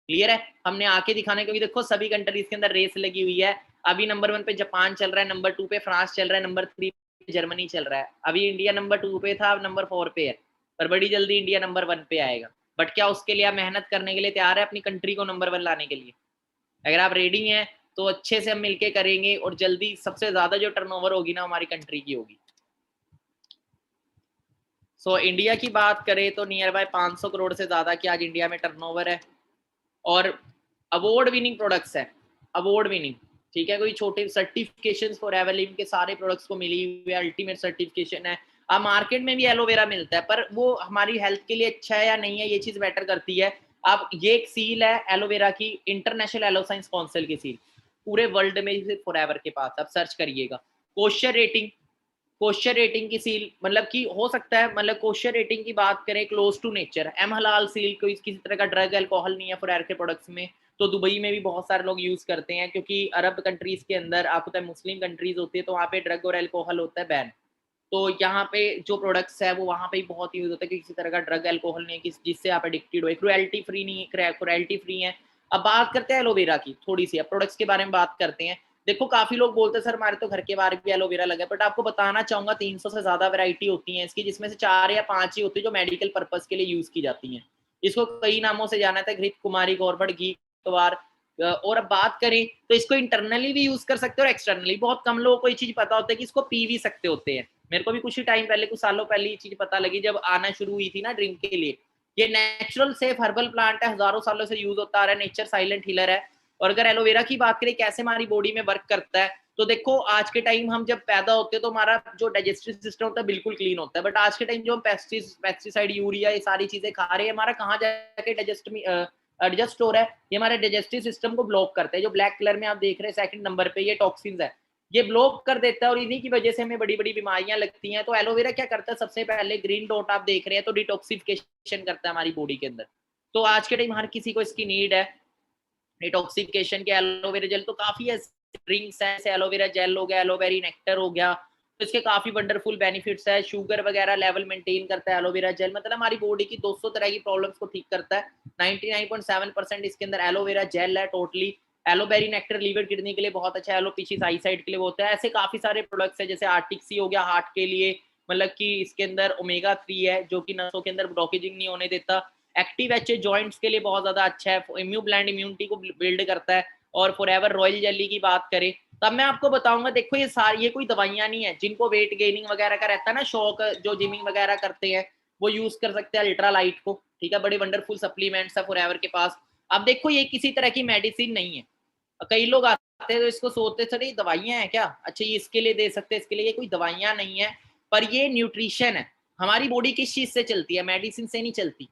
क्लियर है, हमने आके दिखाने, क्योंकि देखो सभी कंट्रीज के अंदर रेस लगी हुई है। अभी नंबर 1 पे जापान चल रहा है, नंबर 2 पे फ्रांस चल रहा है, नंबर 3 पे जर्मनी चल रहा है। अभी इंडिया नंबर 2 पे था, अब नंबर 4 पे है, पर बड़ी जल्दी इंडिया नंबर 1 पे आएगा। बट क्या उसके लिए आप मेहनत करने के लिए तैयार है अपनी कंट्री को नंबर 1 लाने के लिए? अगर आप रेडी हैं तो अच्छे से हम मिलके करेंगे, और जल्दी सबसे ज्यादा जो टर्नओवर होगी ना हमारी कंट्री की होगी। सो इंडिया की बात करें तो नियर बाय 500 करोड़ से ज्यादा की आज इंडिया में टर्नओवर है, और अवार्ड विनिंग प्रोडक्ट्स है, अवार्ड विनिंग, ठीक है। कोई छोटे सर्टिफिकेशंस फॉर एवरलिम के सारे प्रोडक्ट्स को मिली हुई है, अल्टीमेट सर्टिफिकेशन है। अब मार्केट में भी एलोवेरा मिलता है, पर वो हमारी हेल्थ के लिए अच्छा है या नहीं है, ये चीज मैटर करती है। अब ये एक सील है एलोवेरा की, इंटरनेशनल एलो साइंस काउंसिल की सील, पूरे वर्ल्ड में सिर्फ फॉरएवर के पास, आप सर्च करिएगा। कोशर रेटिंग, कोशर रेटिंग की सील, मतलब कि हो सकता है, मतलब कोशर रेटिंग की बात करें, क्लोज टू नेचर, एम हलाल सील, कोई किसी तरह का ड्रग अल्कोहल नहीं है फॉरएवर के प्रोडक्ट्स में। तो दुबई में भी बहुत सारे लोग यूज करते हैं, क्योंकि अरब कंट्रीज के अंदर आपको पता है मुस्लिम कंट्रीज होती है, तो वहाँ पे ड्रग और अल्कोहल होता है बैन। तो यहाँ पे जो प्रोडक्ट्स है वो वहाँ पे बहुत यूज होता है, कि किसी तरह का ड्रग अल्कोहल नहीं है जिससे आप एडिक्टेड हो, क्रुएल्टी फ्री नहीं है, क्रुएल्टी फ्री है। अब बात करते हैं एलोवेरा की थोड़ी सी, अब प्रोडक्ट्स के बारे में बात करते हैं। देखो काफी लोग बोलते हैं सर हमारे तो घर के बाहर भी एलोवेरा लगा है, बट आपको बताना चाहूंगा 300 से ज्यादा वैरायटी होती है इसकी, जिसमें से 4 या 5 ही होती है जो मेडिकल पर्पज के लिए यूज की जाती हैं। इसको कई नामों से जाना था, घृत कुमारी, गौरबड़ घी, कवार। और अब बात करें तो इसको इंटरनली भी यूज कर सकते हो और एक्सटर्नली। बहुत कम लोगों को ये चीज पता होता है कि इसको पी भी सकते होते हैं। मेरे को भी कुछ ही टाइम पहले, कुछ सालों पहले ये चीज पता लगी जब आना शुरू हुई थी ना ड्रिंक के लिए। ये नेचुरल सेफ हर्बल प्लांट है, हजारों सालों से यूज होता आ रहा है, नेचर साइलेंट हीलर है। और अगर एलोवेरा की बात करें कैसे हमारी बॉडी में वर्क करता है, तो देखो आज के टाइम हम जब पैदा होते हैं तो हमारा जो डाइजेस्टिव सिस्टम होता है बिल्कुल क्लीन होता है, बट आज के टाइम जो हम पेस्टिसाइड, यूरिया, ये सारी चीजें खा रहे हैं, हमारा कहाँ जाके एडजस्ट हो रहा है, ये हमारे डाइजेस्टिव सिस्टम को ब्लॉक करता है। जो ब्लैक कलर में आप देख रहे हैं सेकंड नंबर पे, ये टॉक्सिन्स है, ये ब्लॉक कर देता है, और इन्हीं की वजह से हमें बड़ी बड़ी बीमारियां लगती हैं। तो एलोवेरा क्या करता है, सबसे पहले ग्रीन डॉट आप देख रहे हैं, तो डिटॉक्सिफिकेशन करता है हमारी बॉडी के अंदर। तो आज के टाइम हर किसी को इसकी नीड है डिटॉक्सिफिकेशन के। एलोवेरा जेल तो काफी ड्रिंक्स है, जैसे एलोवेरा जेल हो गया, एलोवेरी नेक्टर हो गया, तो इसके काफी वंडरफुल बेनिफिट्स है। शुगर वगैरह लेवल मेंटेन करता है एलोवेरा जेल, मतलब हमारी बॉडी की 200 तरह की प्रॉब्लम्स को ठीक करता है। 99.7% इसके अंदर एलोवेरा जेल है टोटली। एलोवेरी नेक्टर लीवर किडनी के लिए बहुत अच्छा है, एलोपीसीस आई साइड के लिए होता है। ऐसे काफी सारे प्रोडक्ट्स है, जैसे आर्टिक्सी हो गया हार्ट के लिए, मतलब कि इसके अंदर ओमेगा 3 है जो कि नसों के अंदर ब्लॉकेजिंग नहीं होने देता। एक्टिव एच जॉइंट्स के लिए बहुत ज्यादा अच्छा है, इम्यूनिटी को बिल्ड करता है। और फॉरएवर रॉयल जेली की बात करें, तब मैं आपको बताऊंगा, देखो ये सारी, ये कोई दवाइयां नहीं है। जिनको वेट गेनिंग वगैरह का रहता है ना शौक, जो जिमिंग वगैरह करते हैं, वो यूज कर सकते हैं अल्ट्रा लाइट को, ठीक है। बड़े वंडरफुल सप्लीमेंट्स है फॉरएवर के पास। अब देखो ये किसी तरह की मेडिसिन नहीं है। कई लोग आते हैं तो इसको सोचते सर ये दवाइयां हैं क्या, अच्छा ये इसके लिए दे सकते हैं, इसके लिए, ये कोई दवाइयां नहीं है, पर ये न्यूट्रिशन है। हमारी बॉडी किस चीज से चलती है, मेडिसिन से नहीं चलती,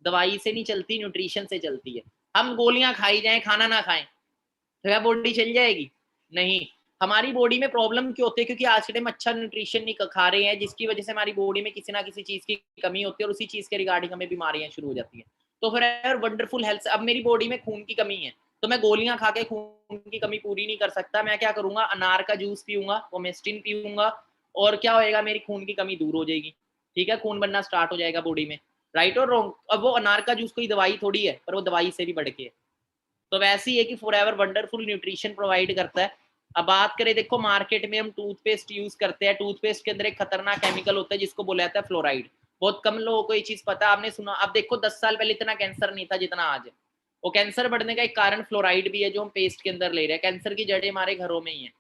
दवाई से नहीं चलती, न्यूट्रिशन से चलती है। हम गोलियां खाई जाएं, खाना ना खाएं, तो क्या बॉडी चल जाएगी? नहीं। हमारी बॉडी में प्रॉब्लम क्यों होती है, क्योंकि आज के टाइम अच्छा न्यूट्रिशन नहीं खा रहे हैं, जिसकी वजह से हमारी बॉडी में किसी ना किसी चीज की कमी होती है, और उसी चीज के रिगार्डिंग हमें बीमारियां शुरू हो जाती हैं। तो फिर वंडरफुल हेल्थ, अब मेरी बॉडी में खून की कमी है, तो मैं गोलियां खा के खून की कमी पूरी नहीं कर सकता। मैं क्या करूंगा, अनार का जूस पीऊंगा, ओमेस्टिन पीऊंगा, और क्या होएगा, मेरी खून की कमी दूर हो जाएगी, ठीक है, खून बनना स्टार्ट हो जाएगा बॉडी में। राइट और रॉन्ग? अब वो अनार का जूस कोई दवाई थोड़ी है, पर वो दवाई से भी बढ़ के है। तो वैसे ही है कि फॉरएवर वंडरफुल न्यूट्रिशन प्रोवाइड करता है। अब बात करें, देखो मार्केट में हम टूथपेस्ट यूज करते हैं, टूथपेस्ट के अंदर एक खतरनाक केमिकल होता है जिसको बोला जाता है फ्लोराइड। बहुत कम लोगों को ये चीज पता है, आपने सुना? अब देखो 10 साल पहले इतना कैंसर नहीं था जितना आज है। वो कैंसर बढ़ने का एक कारण फ्लोराइड भी है, जो हम पेस्ट के अंदर ले रहे हैं। कैंसर की जड़ें हमारे घरों में ही है।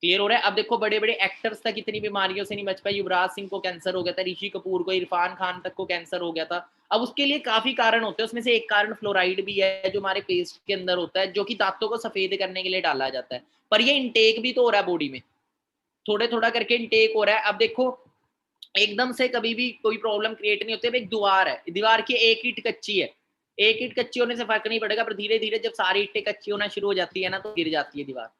क्लियर हो रहा है? अब देखो बड़े बड़े एक्टर्स तक इतनी बीमारियों से नहीं बच पाए। युवराज सिंह को कैंसर हो गया था, ऋषि कपूर को, इरफान खान तक को कैंसर हो गया था। अब उसके लिए काफी कारण होते हैं, उसमें से एक कारण फ्लोराइड भी है, जो हमारे पेस्ट के अंदर होता है, जो कि दांतों को सफेद करने के लिए डाला जाता है। पर ये इंटेक भी तो हो रहा है बॉडी में, थोड़े थोड़ा करके इंटेक हो रहा है। अब देखो एकदम से कभी भी कोई प्रॉब्लम क्रिएट नहीं होती। अब एक दीवार है, दीवार की एक ईंट कच्ची है, एक ईंट कच्ची होने से फर्क नहीं पड़ेगा, पर धीरे धीरे जब सारी ईंटें कच्ची होना शुरू हो जाती है ना, तो गिर जाती है दीवार।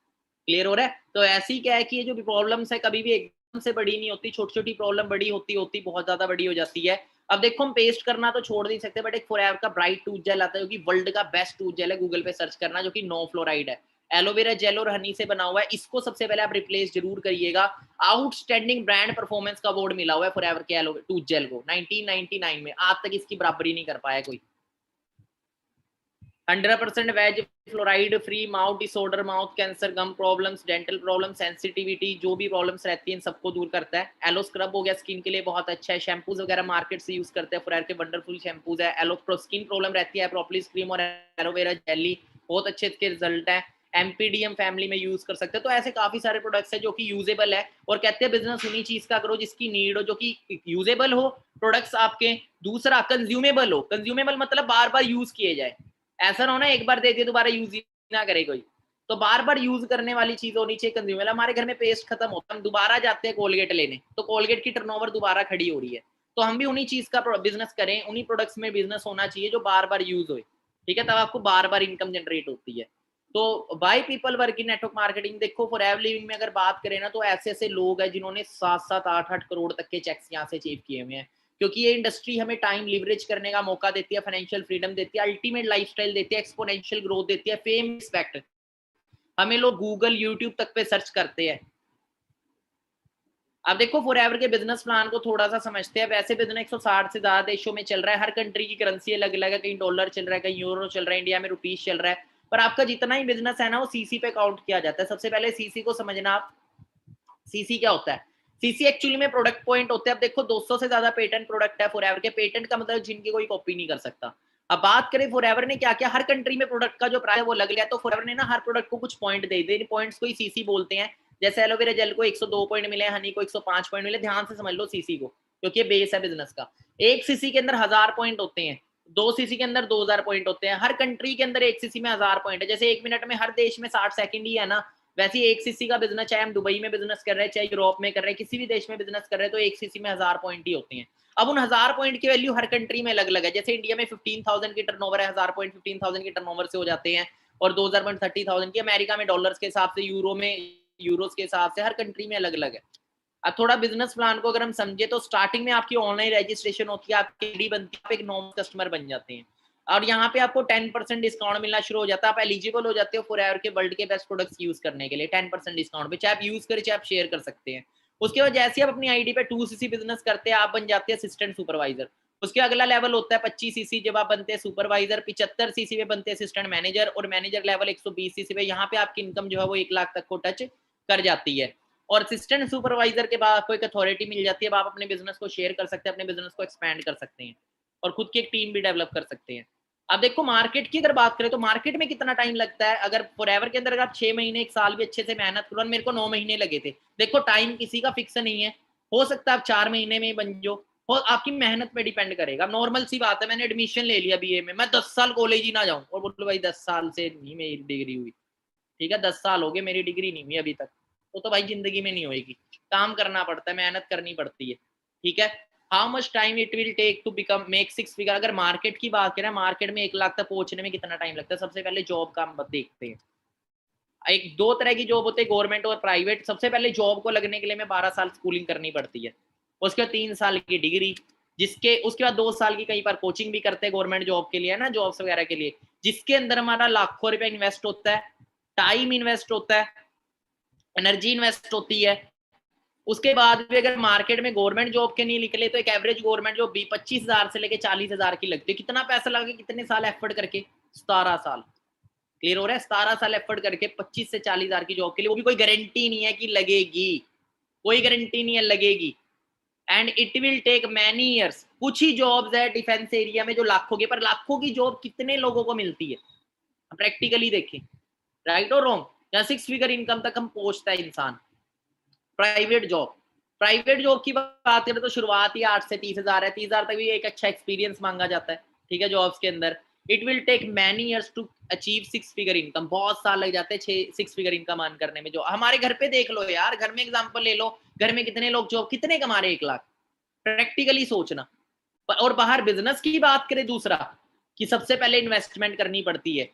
क्लियर हो रहा है? तो ऐसे ही क्या है कि ये जो प्रॉब्लम्स है कभी भी एकदम से बड़ी नहीं होती, छोटी छोटी प्रॉब्लम बड़ी होती होती बहुत ज्यादा बड़ी हो जाती है। अब देखो हम पेस्ट करना तो छोड़ नहीं सकते, बट एक फॉरएवर का ब्राइट टूथ जेल आता है, जो कि वर्ल्ड का बेस्ट टूथ जेल है, गूगल पे सर्च करना, जो कि नो फ्लोराइड है, एलोवेरा जेल और हनी से बना हुआ है। इसको सबसे पहले आप रिप्लेस जरूर करिएगा। आउटस्टैंडिंग ब्रांड परफॉर्मेंस का अवार्ड मिला हुआ है फॉरएवर के टूथ जेल को 1999 में, आज तक इसकी बराबरी नहीं कर पाया कोई। 100% veg, fluoride free, mouth disorder, mouth cancer, gum problems, dental problem, sensitivity, जो भी प्रॉब्लम्स रहती हैं इन सबको दूर करता है। एलो स्क्रब हो गया, स्किन के लिए बहुत अच्छा है। शैम्पूज वगैरह मार्केट से यूज करते हैं, फोरेवर के वंडरफुल शैम्पूज है। एलो प्रो स्किन प्रॉब्लम रहती है, प्रोपोलिस क्रीम और एलोवेरा जेली बहुत अच्छे इसके रिजल्ट है। एमपीडीएम फैमिली में यूज कर सकते हैं। तो ऐसे काफी सारे प्रोडक्ट्स है जो कि यूजेबल है, और कहते हैं बिजनेस उन्हीं चीज का करो जिसकी नीड हो, जो कि यूजेबल हो प्रोडक्ट्स आपके। दूसरा कंज्यूमेबल हो, कंज्यूमेबल मतलब बार बार यूज किए जाए, ऐसा ना हो ना एक बार दे दिए दोबारा यूज ही ना करे कोई, तो बार बार यूज करने वाली चीज होनी चाहिए कंज्यूमर। हमारे घर में पेस्ट खत्म होता है, हम दोबारा जाते हैं कोलगेट लेने, तो कोलगेट की टर्नओवर दोबारा खड़ी हो रही है। तो हम भी उन्हीं चीज का बिजनेस करें, उन्हीं प्रोडक्ट्स में बिजनेस होना चाहिए जो बार बार यूज हो, ठीक है, तब आपको बार बार इनकम जनरेट होती है। तो by people work in network marketing, देखो फॉरएवर लिविंग में अगर बात करें ना, तो ऐसे ऐसे लोग हैं जिन्होंने 7-8 करोड़ तक के चेक्स यहाँ से अचीव किए हुए हैं, क्योंकि ये इंडस्ट्री हमें टाइम लिवरेज करने का मौका देती है, फाइनेंशियल फ्रीडम देती है, अल्टीमेट लाइफस्टाइल देती है, एक्सपोनेंशियल ग्रोथ देती है, फेम रिस्पेक्ट। हमें लोग गूगल यूट्यूब तक पे सर्च करते हैं। अब देखो फॉरएवर के बिजनेस प्लान को थोड़ा सा समझते हैं। वैसे बिजनेस 160 से ज्यादा देशों में चल रहा है, हर कंट्री की करेंसी अलग अलग है, कहीं डॉलर चल रहा है, कहीं यूरो चल रहा है, इंडिया में रुपीज चल रहा है, पर आपका जितना ही बिजनेस है ना वो सीसी पे काउंट किया जाता है। सबसे पहले सीसी को समझना आप, सीसी क्या होता है? सीसी एक्चुअली में प्रोडक्ट पॉइंट होते हैं। अब देखो 200 से ज्यादा पेटेंट प्रोडक्ट है फॉरएवर के, पेटेंट का मतलब जिनकी कोई कॉपी नहीं कर सकता। अब बात करें फॉरएवर ने क्या क्या, हर कंट्री में प्रोडक्ट का जो प्राइस है वो अलग है, तो फॉरएवर ने ना हर प्रोडक्ट को कुछ पॉइंट दे दिए, पॉइंट्स को ही सीसी बोलते हैं। जैसे एलोवेरा जेल को 102 पॉइंट मिले, हनी को 105 पॉइंट मिले, ध्यान से समझ लो सीसी को, क्योंकि बेस है बिजनेस का। एक सीसी के अंदर 1000 पॉइंट होते हैं, 2 सीसी के अंदर 2000 पॉइंट होते हैं, हर कंट्री के अंदर एक सीसी में 1000 पॉइंट है। जैसे 1 मिनट में हर देश में 60 सेकंड ही है ना, वैसे एक सीसी का बिजनेस, चाहे हम दुबई में बिजनेस कर रहे हैं, चाहे यूरोप में कर रहे हैं, किसी भी देश में बिजनेस कर रहे हैं, तो एक सीसी में 1000 पॉइंट ही होते हैं। अब उन 1000 पॉइंट की वैल्यू हर कंट्री में अलग अलग है। जैसे इंडिया में 15,000 की टर्नओवर है, 1000 पॉइंट 15,000 की टर्नओवर से हो जाते हैं, और 2000 पॉइंट 30,000 की। अमेरिका में डॉलर्स के हिसाब से, यूरो में यूरोस के हिसाब से, हर कंट्री में अलग अलग है। अब थोड़ा बिजनेस प्लान को अगर हम समझे, तो स्टार्टिंग में आपकी ऑनलाइन रजिस्ट्रेशन होती है, आपकी आईडी बनती है, आप एक नॉर्मल कस्टमर बन जाते हैं, और यहाँ पे आपको 10% डिस्काउंट मिलना शुरू हो जाता है। आप एलिजिबल हो जाते हो फॉरएवर के वर्ल्ड के बेस्ट प्रोडक्ट्स यूज करने के लिए 10% डिस्काउंट पे, चाहे आप यूज करें चाहे आप शेयर कर सकते हैं। उसके बाद जैसे आप अपनी आईडी पे 2cc बिजनेस करते हैं, आप बन जाते हैं असिस्टेंट सुपरवाइजर। उसके अगला लेवल होता है 25cc, जब आप बनते हैं सुपरवाइजर। 75cc पे बनते हैं असिस्टेंट मैनेजर, और मैनेजर लेवल 120cc पे, यहाँ पे आपकी इनकम जो है वो 1 लाख तक को टच कर जाती है। और असिस्टेंट सुपरवाइजर के बाद आपको एक अथॉरिटी मिल जाती है, अब आप अपने बिजनेस को शेयर कर सकते हैं, अपने बिजनेस को एक्सपैंड कर सकते हैं, और खुद की एक टीम भी डेवलप कर सकते हैं। अब देखो मार्केट की अगर बात करें, तो मार्केट में कितना टाइम लगता है? अगर फॉरएवर के अंदर अगर आप 6 महीने 1 साल भी अच्छे से मेहनत करो, मेरे को 9 महीने लगे थे। देखो टाइम किसी का फिक्स नहीं है, हो सकता है आप 4 महीने में बन जाओ, और आपकी मेहनत पे डिपेंड करेगा। नॉर्मल सी बात है, मैंने एडमिशन ले लिया बीए में, मैं 10 साल कॉलेज ही ना जाऊं और बोलो भाई 10 साल से नहीं मेरी डिग्री हुई, ठीक है 10 साल हो गए मेरी डिग्री नहीं हुई अभी तक, तो भाई जिंदगी में नहीं होएगी। काम करना पड़ता है, मेहनत करनी पड़ती है, ठीक है। How much time it will take to become make 6 figure? अगर मार्केट की बात करें, मार्केट में 1 लाख तक पहुंचने में कितना टाइम लगता है? सबसे पहले जॉब का हम देखते हैं। एक 2 तरह की जॉब होती है, गवर्नमेंट और प्राइवेट। सबसे पहले जॉब को लगने के लिए हमें 12 साल स्कूलिंग करनी पड़ती है, उसके बाद 3 साल की डिग्री, जिसके उसके बाद 2 साल की कई बार कोचिंग भी करते हैं गवर्नमेंट जॉब के लिए, है ना, जॉब्स वगैरह के लिए, जिसके अंदर हमारा लाखों रुपए इन्वेस्ट होता है, टाइम इन्वेस्ट होता है, एनर्जी इन्वेस्ट होती है। उसके बाद भी अगर मार्केट में गवर्नमेंट जॉब के नहीं निकले, तो एक एवरेज गवर्नमेंट जॉब 25,000 से लेके 40,000 की लगती है। कितना पैसा लगा, कितने साल एफर्ट करके? 17 साल। क्लियर हो रहा है? 17 साल एफर्ट करके 25 से 40,000 की जॉब के लिए, वो भी कोई गारंटी नहीं है कि लगेगी, कोई गारंटी नहीं है लगेगी। And it will take many years. कुछ ही जॉब्स है डिफेंस एरिया में जो लाखों की, पर लाखों की जॉब कितने लोगों को मिलती है? प्रैक्टिकली देखें, राइट और रॉन्ग, या 6 फिगर इनकम तक हम पहुंचता है इंसान। प्राइवेट जॉब, प्राइवेट जॉब की बात करें तो शुरुआत ही 8 से 30,000 है, 30,000 तक भी एक अच्छा एक्सपीरियंस मांगा जाता है, ठीक है, जॉब्स के अंदर। It will take many years to achieve 6 figure income. बहुत साल लग जाते हैं 6 फिगर इनकम अर्न करने में। जो हमारे घर पे देख लो यार, घर में एग्जांपल ले लो, घर में कितने लोग जॉब कितने कमा रहे हैं? 1 लाख। प्रैक्टिकली सोचना। और बाहर बिजनेस की बात करें, दूसरा कि सबसे पहले इन्वेस्टमेंट करनी पड़ती है,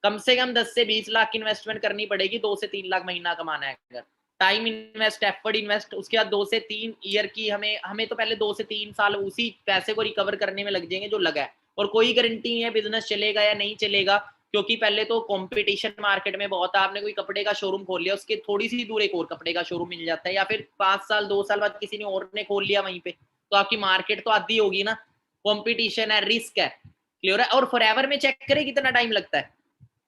कम से कम 10 से 20 लाख की इन्वेस्टमेंट करनी पड़ेगी, 2 से 3 लाख महीना कमाना है अगर। टाइम इन्वेस्ट, एफर्ट इन्वेस्ट, उसके बाद 2 से 3 ईयर की हमें तो पहले 2 से 3 साल उसी पैसे को रिकवर करने में लग जाएंगे जो लगा है। और कोई गारंटी नहीं है बिजनेस चलेगा या नहीं चलेगा, क्योंकि पहले तो कंपटीशन मार्केट में बहुत है। आपने कोई कपड़े का शोरूम खोल लिया, उसके थोड़ी सी दूर एक और कपड़े का शोरूम मिल जाता है, या फिर 5 साल 2 साल बाद किसी ने और ने खोल लिया वहीं पे, तो आपकी मार्केट तो आधी होगी ना। कंपटीशन है, रिस्क है, क्लियर है? और फॉरएवर में चेक करें कितना टाइम लगता है।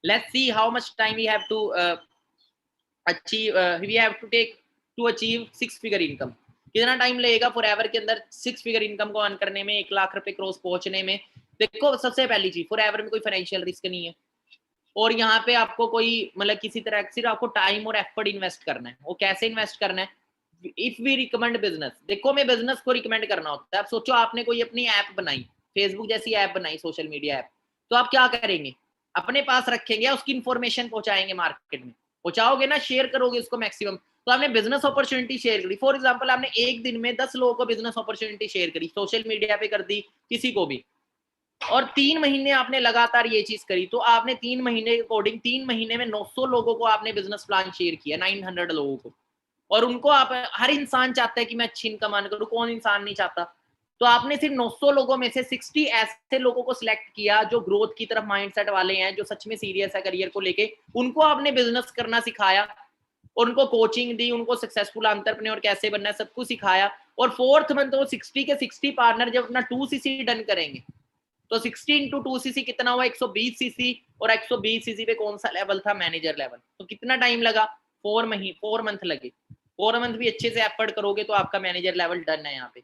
Let's see how much time we have to achieve, we have to take to achieve 6 figure income. कितना टाइम लगेगा फॉरएवर के अंदर 6 फिगर इनकम को अर्न करने में, 1 लाख रुपए क्रॉस पहुंचने में? देखो सबसे पहली चीज, फॉरएवर में कोई फाइनेंशियल रिस्क नहीं है, और यहाँ पे आपको कोई मतलब किसी तरह सिर्फ आपको टाइम और एफर्ट इन्वेस्ट करना है। वो कैसे इन्वेस्ट करना है? इफ वी रिकमेंड बिजनेस, देखो मैं बिजनेस को रिकमेंड करना होता है। आप सोचो आपने कोई अपनी ऐप बनाई, फेसबुक जैसी ऐप बनाई, सोशल मीडिया ऐप, तो आप क्या करेंगे? अपने पास रखेंगे, उसकी इन्फॉर्मेशन पहुंचाएंगे मार्केट में, पहुंचाओगे ना, शेयर करोगे उसको मैक्सिमम। तो आपने बिजनेस अपॉर्चुनिटी शेयर करी, फॉर एग्जाम्पल आपने एक दिन में 10 लोगों को बिजनेस अपॉर्चुनिटी शेयर करी, सोशल मीडिया पे कर दी किसी को भी, और 3 महीने आपने लगातार ये चीज करी, तो आपने 3 महीने के अकॉर्डिंग 3 महीने में 900 लोगों को आपने बिजनेस प्लान शेयर किया, 900 लोगों को। और उनको आप, हर इंसान चाहता है कि मैं अच्छी इनकम अर्न करूं, कौन इंसान नहीं चाहता? तो आपने सिर्फ 900 लोगों में से 60 ऐसे लोगों को सिलेक्ट किया जो ग्रोथ की तरफ माइंडसेट वाले हैं, जो सच में सीरियस है करियर को लेके, उनको आपने बिजनेस करना सिखाया, उनको कोचिंग दी, उनको सक्सेसफुल एंटरप्रेन्योर कैसे बनना है सब कुछ सिखाया। और 4th मंथ वो 60 के 60 पार्टनर जब अपना 2cc डन करेंगे, तो 60 इंटू 2cc कितना हुआ? 120cc। और 120cc पे कौन सा लेवल था? Manager level. तो कितना टाइम लगा? 4 मंथ लगे। 4 मंथ भी अच्छे से एफर्ट करोगे तो आपका मैनेजर लेवल डन है यहाँ पे।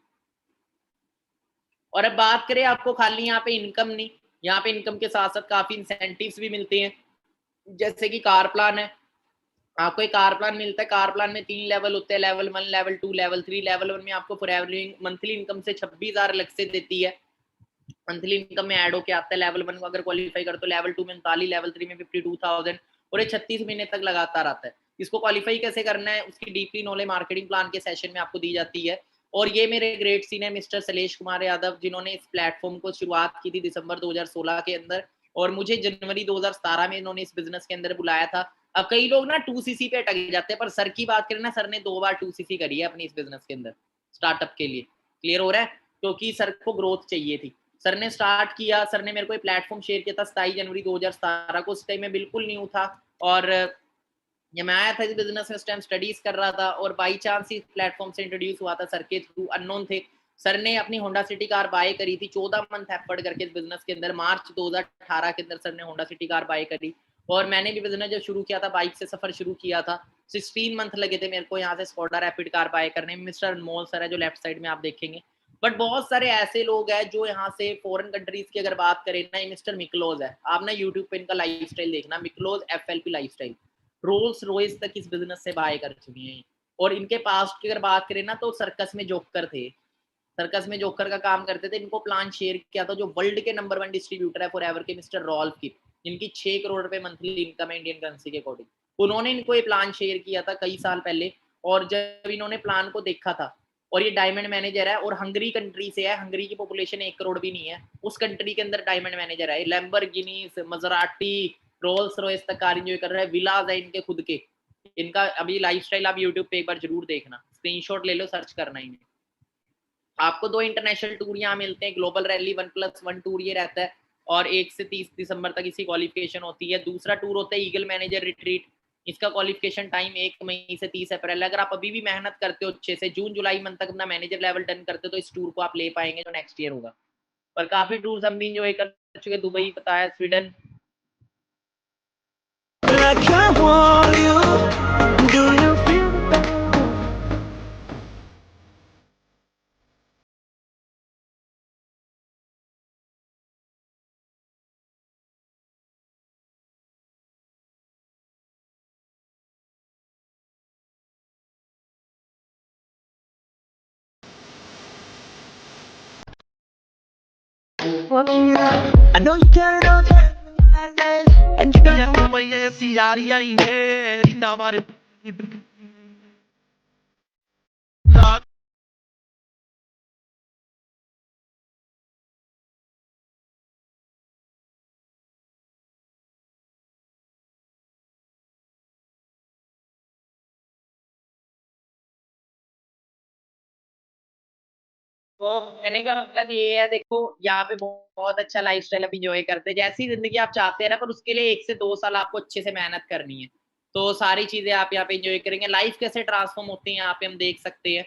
और अब बात करें आपको खाली यहाँ पे इनकम नहीं, यहाँ पे इनकम के साथ साथ काफी इंसेंटिव्स भी मिलते हैं, जैसे कि कार प्लान है। आपको एक कार प्लान मिलता है, कार प्लान में 3 लेवल होते हैं, लेवल 1, लेवल 2, लेवल 3। लेवल 1 में आपको फॉरएवर मंथली इनकम से 26,000 अलग से देती है, मंथली इनकम में ऐड होके आता है। लेवल 1 को अगर क्वालिफाई कर तो लेवल 2 में 39, लेवल 3 में 52,000, और ये 36 महीने तक लगातार आता है। इसको क्वालिफाई कैसे करना है, उसकी डीपली नॉलेज मार्केटिंग प्लान के सेशन में आपको दी जाती है। और ये मेरे great senior mister Shailesh Kumar Yadav, जिन्होंने इस प्लेटफॉर्म को शुरुआत की थी दिसंबर 2016 के अंदर, और मुझे जनवरी 2017 में इन्होंने इस बिजनेस के अंदर बुलाया था। अब कई लोग ना 2cc पे अटक जाते हैं, पर सर की बात करें ना, सर ने 2 बार 2cc करी है अपनी इस बिजनेस के अंदर स्टार्टअप के लिए। क्लियर हो रहा है? क्योंकि सर को ग्रोथ चाहिए थी। सर ने स्टार्ट किया, सर ने मेरे को प्लेटफॉर्म शेयर किया था 27 जनवरी 2017 को। उस टाइम में बिल्कुल न्यू था, और जब मैं आया था इस बिजनेस में उस टाइम स्टडीज कर रहा था, और बाई चांस इस प्लेटफॉर्म से इंट्रोड्यूस हुआ था सर के थ्रू, अननोन थे। सर ने अपनी होंडा सिटी कार बाय करी थी 14 मंथ एफर्ट करके इस बिजनेस के अंदर। मार्च 2018 के अंदर सर ने होंडा सिटी कार बाय करी, और मैंने भी बिजनेस जब शुरू किया था, बाइक से सफर शुरू किया था, 16 मंथ लगे थे मेरे को यहाँ से स्कोडा रैपिड कार बाय करने में। मिस्टर अनमोल सर है जो लेफ्ट साइड में आप देखेंगे। बट बहुत सारे ऐसे लोग हैं जो यहाँ से फॉरेन कंट्रीज की अगर बात करें ना, मिस्टर मिकलोज है, आप ना यूट्यूब पे इनका लाइफस्टाइल देखना, मिकलोज FLP लाइफस्टाइल, रोल्स रॉयस तक इस बिजनेस से बाय कर चुकी हैं। और इनके पास्ट की अगर बात करें ना, तो सर्कस में जोकर थे, सर्कस में जोकर का काम करते थे। इनको प्लान शेयर किया था जो वर्ल्ड के नंबर 1 डिस्ट्रीब्यूटर है फॉरएवर के, मिस्टर रॉल्फ की। इनकी 6 करोड़ रुपए मंथली इनकम है इंडियन करेंसी के अकॉर्डिंग। उन्होंने इनको ये प्लान शेयर किया था कई साल पहले, और जब इन्होंने प्लान को देखा था, और ये डायमंड मैनेजर है, और हंगरी कंट्री से है, हंगरी की पॉपुलेशन 1 करोड़ भी नहीं है, उस कंट्री के अंदर डायमंड मैनेजर है। लैम्बोर्गिनी, मजराटी, रोल्स रॉयस तक कार एंजॉय कर रहा है, विलाज है इनके खुद के। इनका अभी लाइफस्टाइल आप यूट्यूब पे एक बार जरूर देखना, स्क्रीनशॉट ले लो, सर्च करना इन्हें। आपको 2 इंटरनेशनल टूर यहाँ मिलते हैं, ग्लोबल रैली 1+1 टूर ये रहता है, और 1 से 30 दिसंबर तक इसकी क्वालिफिकेशन होती है। दूसरा टूर होता है ईगल मैनेजर रिट्रीट, इसका क्वालिफिकेशन टाइम 1 मई से 30 अप्रैल। अगर आप अभी भी मेहनत करते हो अच्छे से, जून जुलाई मंथ तक अपना मैनेजर लेवल डन करते हो, तो इस टूर को आप ले पाएंगे जो नेक्स्ट ईयर होगा। पर काफी टूर्स हम भी इंजॉय कर चुके, दुबई पता है, Sweden. I know you can't know that, and you can't know my see तो कहने का मतलब ये है, देखो यहाँ पे बहुत अच्छा लाइफस्टाइल आप इंजॉय करते हैं, जैसी जिंदगी आप चाहते हैं ना, पर उसके लिए 1 से 2 साल आपको अच्छे से मेहनत करनी है। तो सारी चीजें आप यहाँ पे इंजॉय करेंगे, लाइफ कैसे ट्रांसफॉर्म होती है यहाँ पे हम देख सकते हैं।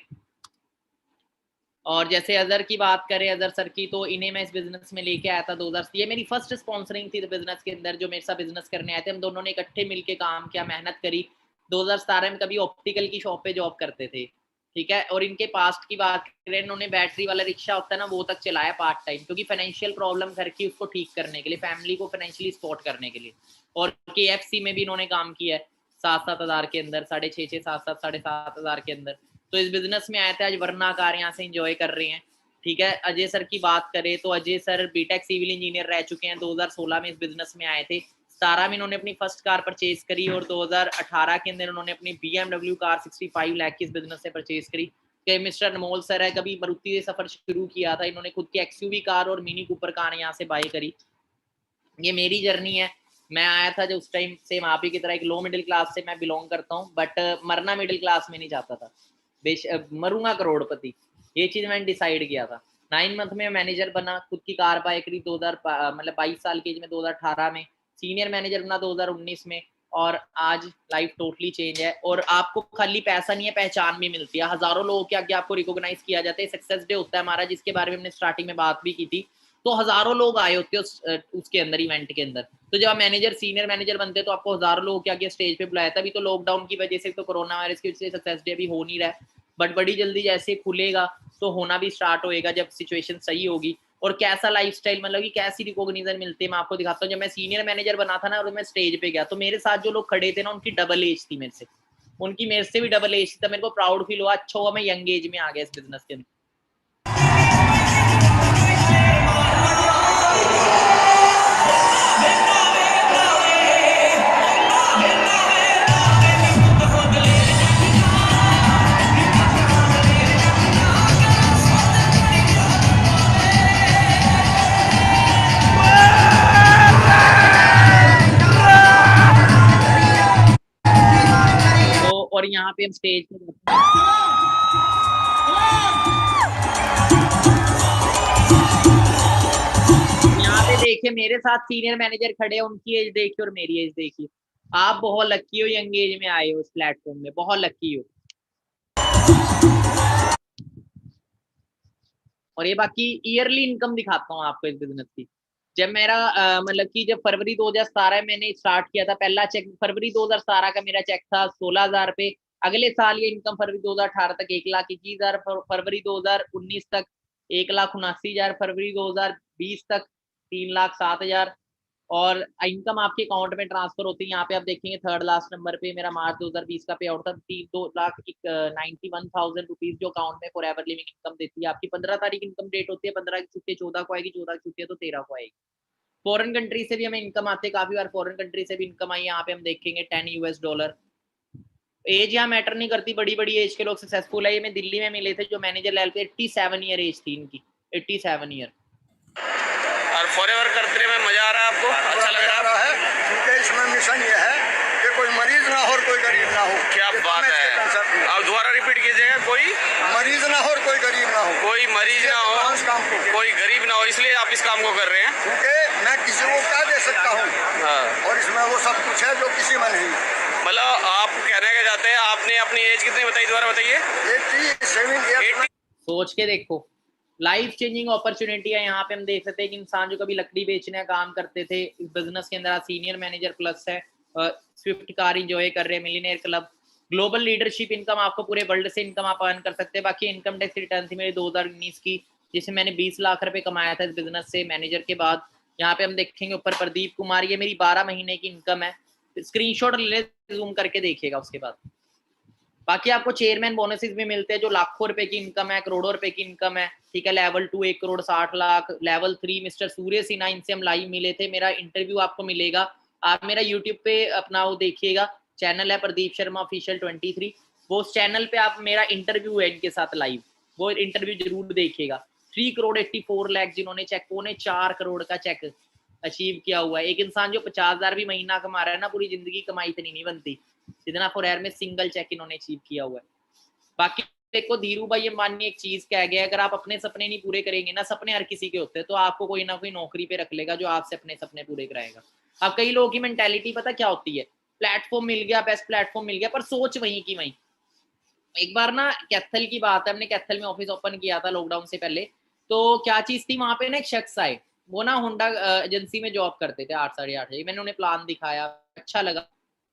और जैसे अजहर की बात करें, अजहर सर की, तो इन्हें मैं इस बिजनेस में लेके आया था 2000, ये मेरी फर्स्ट स्पॉन्सरिंग थी बिजनेस के अंदर, जो मेरे साथ बिजनेस करने आए थे। हम दोनों ने इकट्ठे मिलके काम किया, मेहनत करी। 2017 में कभी ऑप्टिकल की शॉप पे जॉब करते थे, ठीक है। और इनके पास्ट की बात करें, इन्होंने बैटरी वाला रिक्शा होता है ना, वो तक चलाया पार्ट टाइम, क्योंकि फाइनेंशियल प्रॉब्लम घर की, उसको ठीक करने के लिए, फैमिली को फाइनेंशियली सपोर्ट करने के लिए। और KFC में भी इन्होंने काम किया है 7-7 हज़ार के अंदर, 6,500 7-7 7,500 हज़ार के अंदर। तो इस बिजनेस में आए थे, आज वरना कार यहाँ से एंजॉय कर रहे हैं, ठीक है। अजय सर की बात करें तो Ajay sir B Tech civil engineer रह चुके हैं, 2016 में इस बिजनेस में आए थे। 17 में इन्होंने अपनी फर्स्ट कार परचेज करी, और 2018 के अंदर उन्होंने अपनी BMW कार 65 लाख की इस बिजनेस से परचेज करी। कि मिस्टर अनमोल सर है, कभी मारुति से सफर शुरू किया था, इन्होंने खुद की XUV कार और मिनी कूपर कार यहाँ से बाय करी। ये मेरी जर्नी है। मैं आया था जो उस टाइम से आप ही की तरह एक लो मिडिल क्लास से मैं बिलोंग करता हूँ, बट मरना मिडिल क्लास में नहीं चाहता था, मरूंगा करोड़पति, ये चीज मैंने डिसाइड किया था। 9 मंथ में मैनेजर बना, खुद की कार बाय करी 2000 मतलब 22 साल की एज में, 2018 में सीनियर मैनेजर बना 2019 में, और आज लाइफ टोटली चेंज है। और आपको खाली पैसा नहीं है, पहचान भी मिलती है, हजारों लोगों के आगे आपको रिकॉग्नाइज किया जाता है। सक्सेस डे होता है हमारा, जिसके बारे में हमने स्टार्टिंग में बात भी की थी, तो हजारों लोग आए होते हैं उसके अंदर, इवेंट के अंदर। तो जब आप मैनेजर सीनियर मैनेजर बनते हैं तो आपको हजारों लोगों के आगे स्टेज पे बुलाया था। अभी तो लॉकडाउन की वजह से, तो कोरोना वायरस की वजह से सक्सेस डे अभी हो नहीं रहा है, बट बड़ी जल्दी जैसे खुलेगा तो होना भी स्टार्ट होएगा, जब सिचुएशन सही होगी। और कैसा लाइफस्टाइल, मतलब कि कैसी रिकॉग्निशन मिलती है, मैं आपको दिखाता हूँ। जब मैं सीनियर मैनेजर बना था ना, और मैं स्टेज पे गया, तो मेरे साथ जो लोग खड़े थे ना, उनकी डबल एज थी मेरे से, उनकी मेरे से भी डबल एज थी। मेरे को प्राउड फील हुआ, अच्छा हुआ मैं यंग एज में आ गया इस बिजनेस के अंदर। और यहाँ पे हम स्टेज पे यहाँ पे देखिए मेरे साथ सीनियर मैनेजर खड़े हैं, उनकी एज देखिए और मेरी एज देखिए। आप बहुत लकी हो, यंग एज में आए हो इस प्लेटफॉर्म में, बहुत लकी हो। और ये बाकी ईयरली इनकम दिखाता हूँ आपको इस बिजनेस की। जब मेरा मतलब कि जब फरवरी 2017 मैंने स्टार्ट किया था, पहला चेक फरवरी 2017 का मेरा चेक था 16,000 पे। अगले साल ये इनकम फरवरी 2018 तक 1,21,000, फरवरी 2019 तक 1,79,000, फरवरी 2020 तक 3,07,000। और इनकम आपके अकाउंट में ट्रांसफर होती है। यहाँ पे आप देखेंगे थर्ड लास्ट नंबर पे मेरा मार्च 2020 का पे आउट था, 2,91,000 रुपीज, जो अकाउंट में फॉर एवर लिविंग इनकम देती है। आपकी 15 तारीख इनकम डेट होती है, 15 की छुट्टी 14 को आएगी, 14 की छुट्टी है तो 13 को आएगी। फॉरेन कंट्री से भी हमें इनकम आती है, काफी बार फॉरेन कंट्री से भी इनकम आई। यहाँ पे हम देखेंगे $10। एज यहाँ मैटर नहीं करती, बड़ी बड़ी एज के लोग सक्सेसफुल है। ये मैं दिल्ली में मिले थे जो मैनेजर लेवल पे, 87 ईयर एज थी इनकी, 87 ईयर। और फॉरएवर करने में मजा आ रहा है आपको, अच्छा लग रहा है? क्योंकि इसमें मिशन ये है कि कोई मरीज ना हो और कोई गरीब ना हो। क्या बात है, आप दोबारा रिपीट कीजिएगा। कोई मरीज ना हो और कोई गरीब ना हो, कोई मरीज ना हो, कोई गरीब ना हो, इसलिए आप इस काम को कर रहे हैं। क्योंकि मैं किसी को क्या दे सकता हूँ, और इसमें वो सब कुछ है जो किसी में नहीं। मतलब आप कहने के जाते हैं, आपने अपनी एज कितनी बताई, दोबारा बताइए। 87 सोच के देखो, लाइफ चेंजिंग अपॉर्चुनिटी है। यहाँ पे हम देख सकते हैं कि इंसान जो कभी लकड़ी बेचने का काम करते थे, इस बिजनेस के अंदर सीनियर मैनेजर प्लस है, स्विफ्ट कार इंजॉय कर रहे हैं, millionaire club, global leadership income, आपको पूरे वर्ल्ड से इनकम आप अर्न कर सकते हैं। बाकी इनकम टैक्स रिटर्न थी मेरी 2019 की, जिसमें मैंने 20 लाख रुपए कमाया था इस बिजनेस से मैनेजर के बाद। यहाँ पे हम देखेंगे ऊपर प्रदीप कुमार, ये मेरी 12 महीने की इनकम है, स्क्रीनशॉट ले जूम करके देखिएगा उसके बाद। बाकी आपको चेयरमैन बोनसेस भी मिलते हैं, जो लाखों रुपए की इनकम है, करोड़ों रुपए की इनकम है, ठीक है। लेवल 2 1,60,00,000, लेवल 3 मिस्टर सूर्य सिन्हा, इनसे हम लाइव मिले थे, मेरा इंटरव्यू आपको मिलेगा। आप मेरा यूट्यूब पे अपना वो देखिएगा, चैनल है प्रदीप शर्मा ऑफिशियल 23, वो उस चैनल पे आप मेरा इंटरव्यू है इनके साथ लाइव, वो इंटरव्यू जरूर देखिएगा। 3,84,00,000 जिन्होंने चेक, 4 करोड़ का चेक अचीव किया हुआ है। एक इंसान जो 50,000 भी महीना कमा रहा है ना, पूरी जिंदगी कमाई इतनी नहीं बनती जितना फॉरएवर में सिंगल चेक इन्होंने अचीव किया हुआ है। बाकी देखो धीरू भाई अंबानी एक चीज कह गया, अगर आप अपने सपने नहीं पूरे करेंगे ना, सपने हर किसी के होते हैं, तो आपको कोई ना कोई नौकरी पे रख लेगा जो आपसे अपने सपने पूरे कराएगा। अब कई लोगों की मेंटेलिटी पता क्या होती है, प्लेटफॉर्म मिल गया, बेस्ट प्लेटफॉर्म मिल गया, पर सोच वहीं की वहीं। एक बार ना कैथल की बात है, हमने कैथल में ऑफिस ओपन किया था लॉकडाउन से पहले। तो क्या चीज थी, वहां पे ना एक शख्स आए, वो ना होंडा एजेंसी में जॉब करते थे 8 साढ़े 8 मैंने उन्हें प्लान दिखाया, अच्छा लगा।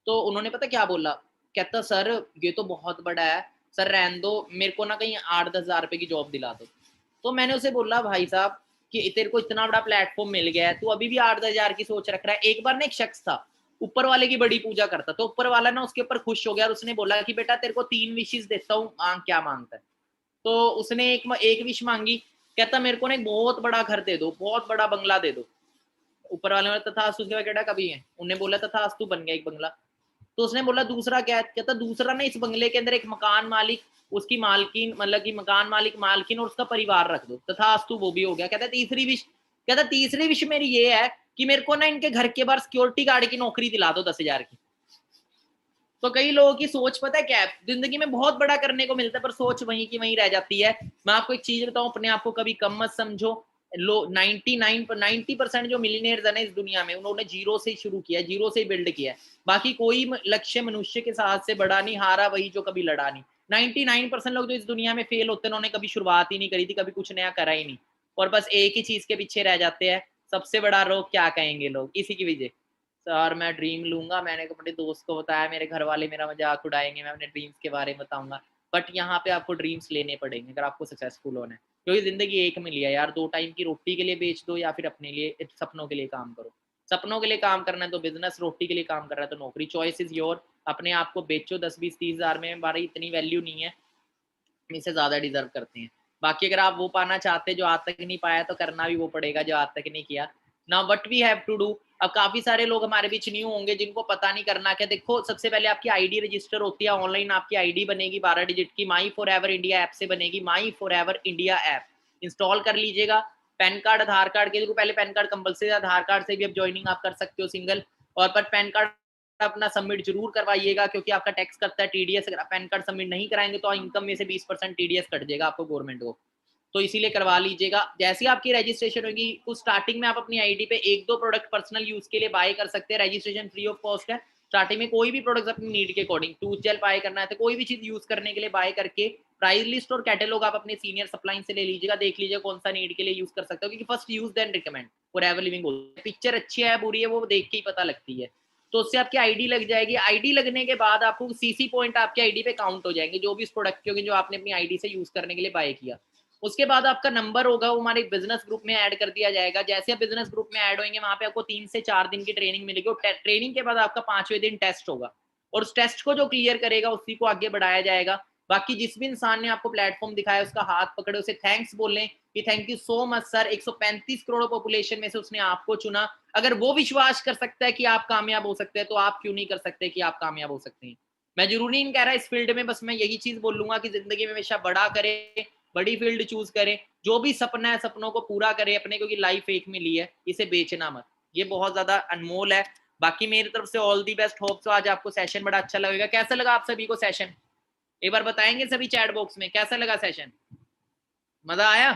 तो उन्होंने पता क्या बोला, कहता सर ये तो बहुत बड़ा है, सर रहने दो, मेरे को ना कहीं 8-10 हज़ार रुपए की जॉब दिला दो। तो मैंने उसे बोला भाई साहब कि तेरे को इतना बड़ा प्लेटफॉर्म मिल गया है, तू अभी भी 8-10 हज़ार की सोच रख रहा है। एक बार ना एक शख्स था, ऊपर वाले की बड़ी पूजा करता, तो ऊपर वाला ना उसके ऊपर खुश हो गया और उसने बोला कि बेटा तेरे को 3 विशेस देता हूँ, मांग क्या मांगता है। तो उसने एक विश मांगी, कहता मेरे को ना एक बहुत बड़ा घर दे दो, बहुत बड़ा बंगला दे दो। ऊपर वाले ने तथास्तु, उसके बाद कहता कभी है, उन्होंने बोला तथास्तु, बन गया एक बंगला। तो उसने बोला दूसरा क्या है, कहता दूसरा ना इस बंगले के अंदर एक मकान मालिक, उसकी मालकिन, मतलब कि मकान मालिक, मालकिन और उसका परिवार रख दो। तथास्तु, वो भी हो गया। कहता तीसरी विश, कहता तीसरी विश मेरी ये है कि मेरे को ना इनके घर के बाहर सिक्योरिटी गार्ड की नौकरी दिला दो 10,000 की। तो कई लोगों की सोच पता है क्या है, जिंदगी में बहुत बड़ा करने को मिलता है पर सोच वहीं की वहीं रह जाती है। मैं आपको एक चीज बताऊं, अपने आप को कभी कम मत समझो। लो 90% जो मिलियनेयर्स है ना इस दुनिया में, उन्होंने जीरो से शुरू किया, जीरो से बिल्ड किया। बाकी कोई लक्ष्य मनुष्य के साथ से बड़ा नहीं, हारा वही जो कभी लड़ा नहीं। 99% लोग जो इस दुनिया में फेल होते हैं, उन्होंने कभी शुरुआत ही नहीं करी थी, कभी कुछ नया करा ही नहीं, और बस एक ही चीज के पीछे रह जाते हैं, सबसे बड़ा रोग क्या कहेंगे लोग, इसी की वजह। सर मैं ड्रीम लूंगा, मैंने अपने दोस्त को बताया, मेरे घर वाले मेरा मजाक उड़ाएंगे, मैं अपने ड्रीम्स के बारे में बताऊंगा। बट यहाँ पे आपको ड्रीम्स लेने पड़ेंगे अगर आपको सक्सेसफुल होना है, क्योंकि जिंदगी एक मिली है यार। 2 टाइम की रोटी के लिए बेच दो या फिर अपने लिए सपनों के लिए काम करो। सपनों के लिए काम करना है तो बिजनेस, रोटी के लिए काम कर रहा है तो नौकरी, चॉइस इज योर। अपने आप को बेचो 10-20-30 हज़ार में, हमारी इतनी वैल्यू नहीं है, इससे ज्यादा डिजर्व करते हैं। बाकी अगर आप वो पाना चाहते जो आज तक नहीं पाया, तो करना भी वो पड़ेगा जो आज तक नहीं किया। Now what we have to do. अब काफी सारे लोग हमारे बीच न्यू होंगे जिनको पता नहीं करना क्या। देखो सबसे पहले आपकी आईडी रजिस्टर होती है ऑनलाइन, आपकी आईडी बनेगी 12 डिजिट की, माई फॉर एवर इंडिया ऐप से बनेगी। माई for ever India app install कर लीजिएगा। पैन कार्ड, आधार कार्ड के, पहले पैन कार्ड कंपल्सरी, आधार कार्ड से भी अब ज्वाइनिंग आप कर सकते हो सिंगल। और पर पैन कार्ड अपना सबमिट जरूर करवाइएगा, क्योंकि आपका टैक्स करता है टीडीएस। अगर आप पैन कार्ड सबमिट नहीं कराएंगे तो इनकम में से 20% टीडीएस कट जाएगा आपको गवर्नमेंट को, तो इसीलिए करवा लीजिएगा। जैसे ही आपकी रजिस्ट्रेशन होगी, उस स्टार्टिंग में आप अपनी आईडी पे 1-2 प्रोडक्ट पर्सनल यूज के लिए बाय कर सकते हैं। रजिस्ट्रेशन फ्री ऑफ कॉस्ट है। स्टार्टिंग में कोई भी प्रोडक्ट अपनी नीड के अकॉर्डिंग, टूथ जेल बाय करना है तो कोई भी चीज यूज करने के लिए बाय करके प्राइस लिस्ट और कैटेलॉग आप अपने सीनियर सप्लाई से ले लीजिएगा, देख लीजिएगा कौन सा नीड के लिए यूज कर सकते हो, क्योंकि first use then recommend, Forever Living. Picture अच्छी है बुरी है वो देख के ही पता लगती है। तो उससे आपकी आईडी लग जाएगी। आईडी लगने के बाद आपको सीसी पॉइंट आपके आईडी पे काउंट हो जाएंगे, जो भी इस प्रोडक्ट के होंगे जो आपने अपनी आईडी से यूज करने के लिए बाय किया। उसके बाद आपका नंबर होगा, वो हमारे बिजनेस ग्रुप में ऐड कर दिया जाएगा। जैसे आप बिजनेस ग्रुप में ऐड होंगे, वहां पे आपको 3 से 4 दिन की ट्रेनिंग मिलेगी, और ट्रेनिंग के बाद आपका 5वें दिन टेस्ट होगा, और उस टेस्ट को जो क्लियर करेगा उसी को आगे बढ़ाया जाएगा। बाकी जिस भी इंसान ने आपको प्लेटफॉर्म दिखाया उसका हाथ पकड़े, उसे थैंक्स बोलें कि thank you so much sir. 135 crore population में से उसने आपको चुना। अगर वो विश्वास कर सकता है कि आप कामयाब हो सकते हैं, तो आप क्यों नहीं कर सकते कि आप कामयाब हो सकते हैं। मैं जरूरी नहीं कह रहा इस फील्ड में, बस मैं यही चीज बोलूंगा कि जिंदगी में हमेशा बड़ा करें, बड़ी फील्ड चूज करें, जो भी सपना है सपनों को पूरा करें अपने, क्योंकि लाइफ एक मिली है, इसे बेचना मत, ये बहुत ज्यादा अनमोल है। बाकी मेरी तरफ से all the best. Hope so आज आपको सेशन बड़ा अच्छा लगेगा। कैसा लगा आप सभी को सेशन, एक बार बताएंगे सभी चैट बॉक्स में कैसा लगा सेशन, मजा आया?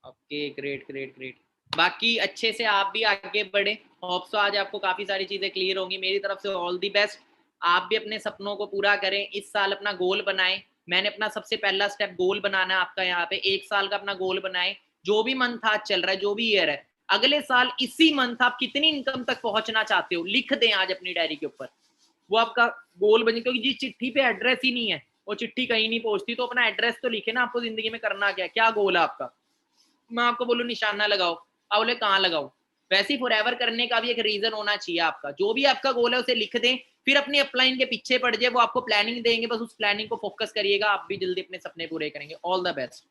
Okay great great great. बाकी अच्छे से आप भी आगे बढ़े। होप सो आज आपको काफी सारी चीजें क्लियर होंगी। मेरी तरफ से ऑल दी बेस्ट। आप भी अपने सपनों को पूरा करें, इस साल अपना गोल बनाएं। मैंने अपना सबसे पहला स्टेप गोल बनाना है आपका, यहाँ पे 1 साल का अपना गोल बनाएं। जो भी मंथ आज चल रहा है, जो भी ईयर है, अगले साल इसी मंथ आप कितनी इनकम तक पहुंचना चाहते हो लिख दें आज अपनी डायरी के ऊपर, वो आपका गोल बने। क्योंकि जिस चिट्ठी पे एड्रेस ही नहीं है वो चिट्ठी कहीं नहीं पहुंचती, तो अपना एड्रेस तो लिखे ना, आपको जिंदगी में करना क्या, क्या गोल है आपका। मैं आपको बोलूं निशाना लगाओ, आप बोले कहाँ लगाओ, वैसे ही फॉरएवर करने का भी एक रीजन होना चाहिए आपका। जो भी आपका गोल है उसे लिख दें, फिर अपनी अपलाइन के पीछे पड़ जाए, वो आपको प्लानिंग देंगे, बस उस प्लानिंग को फोकस करिएगा, आप भी जल्दी अपने सपने पूरे करेंगे। All the best.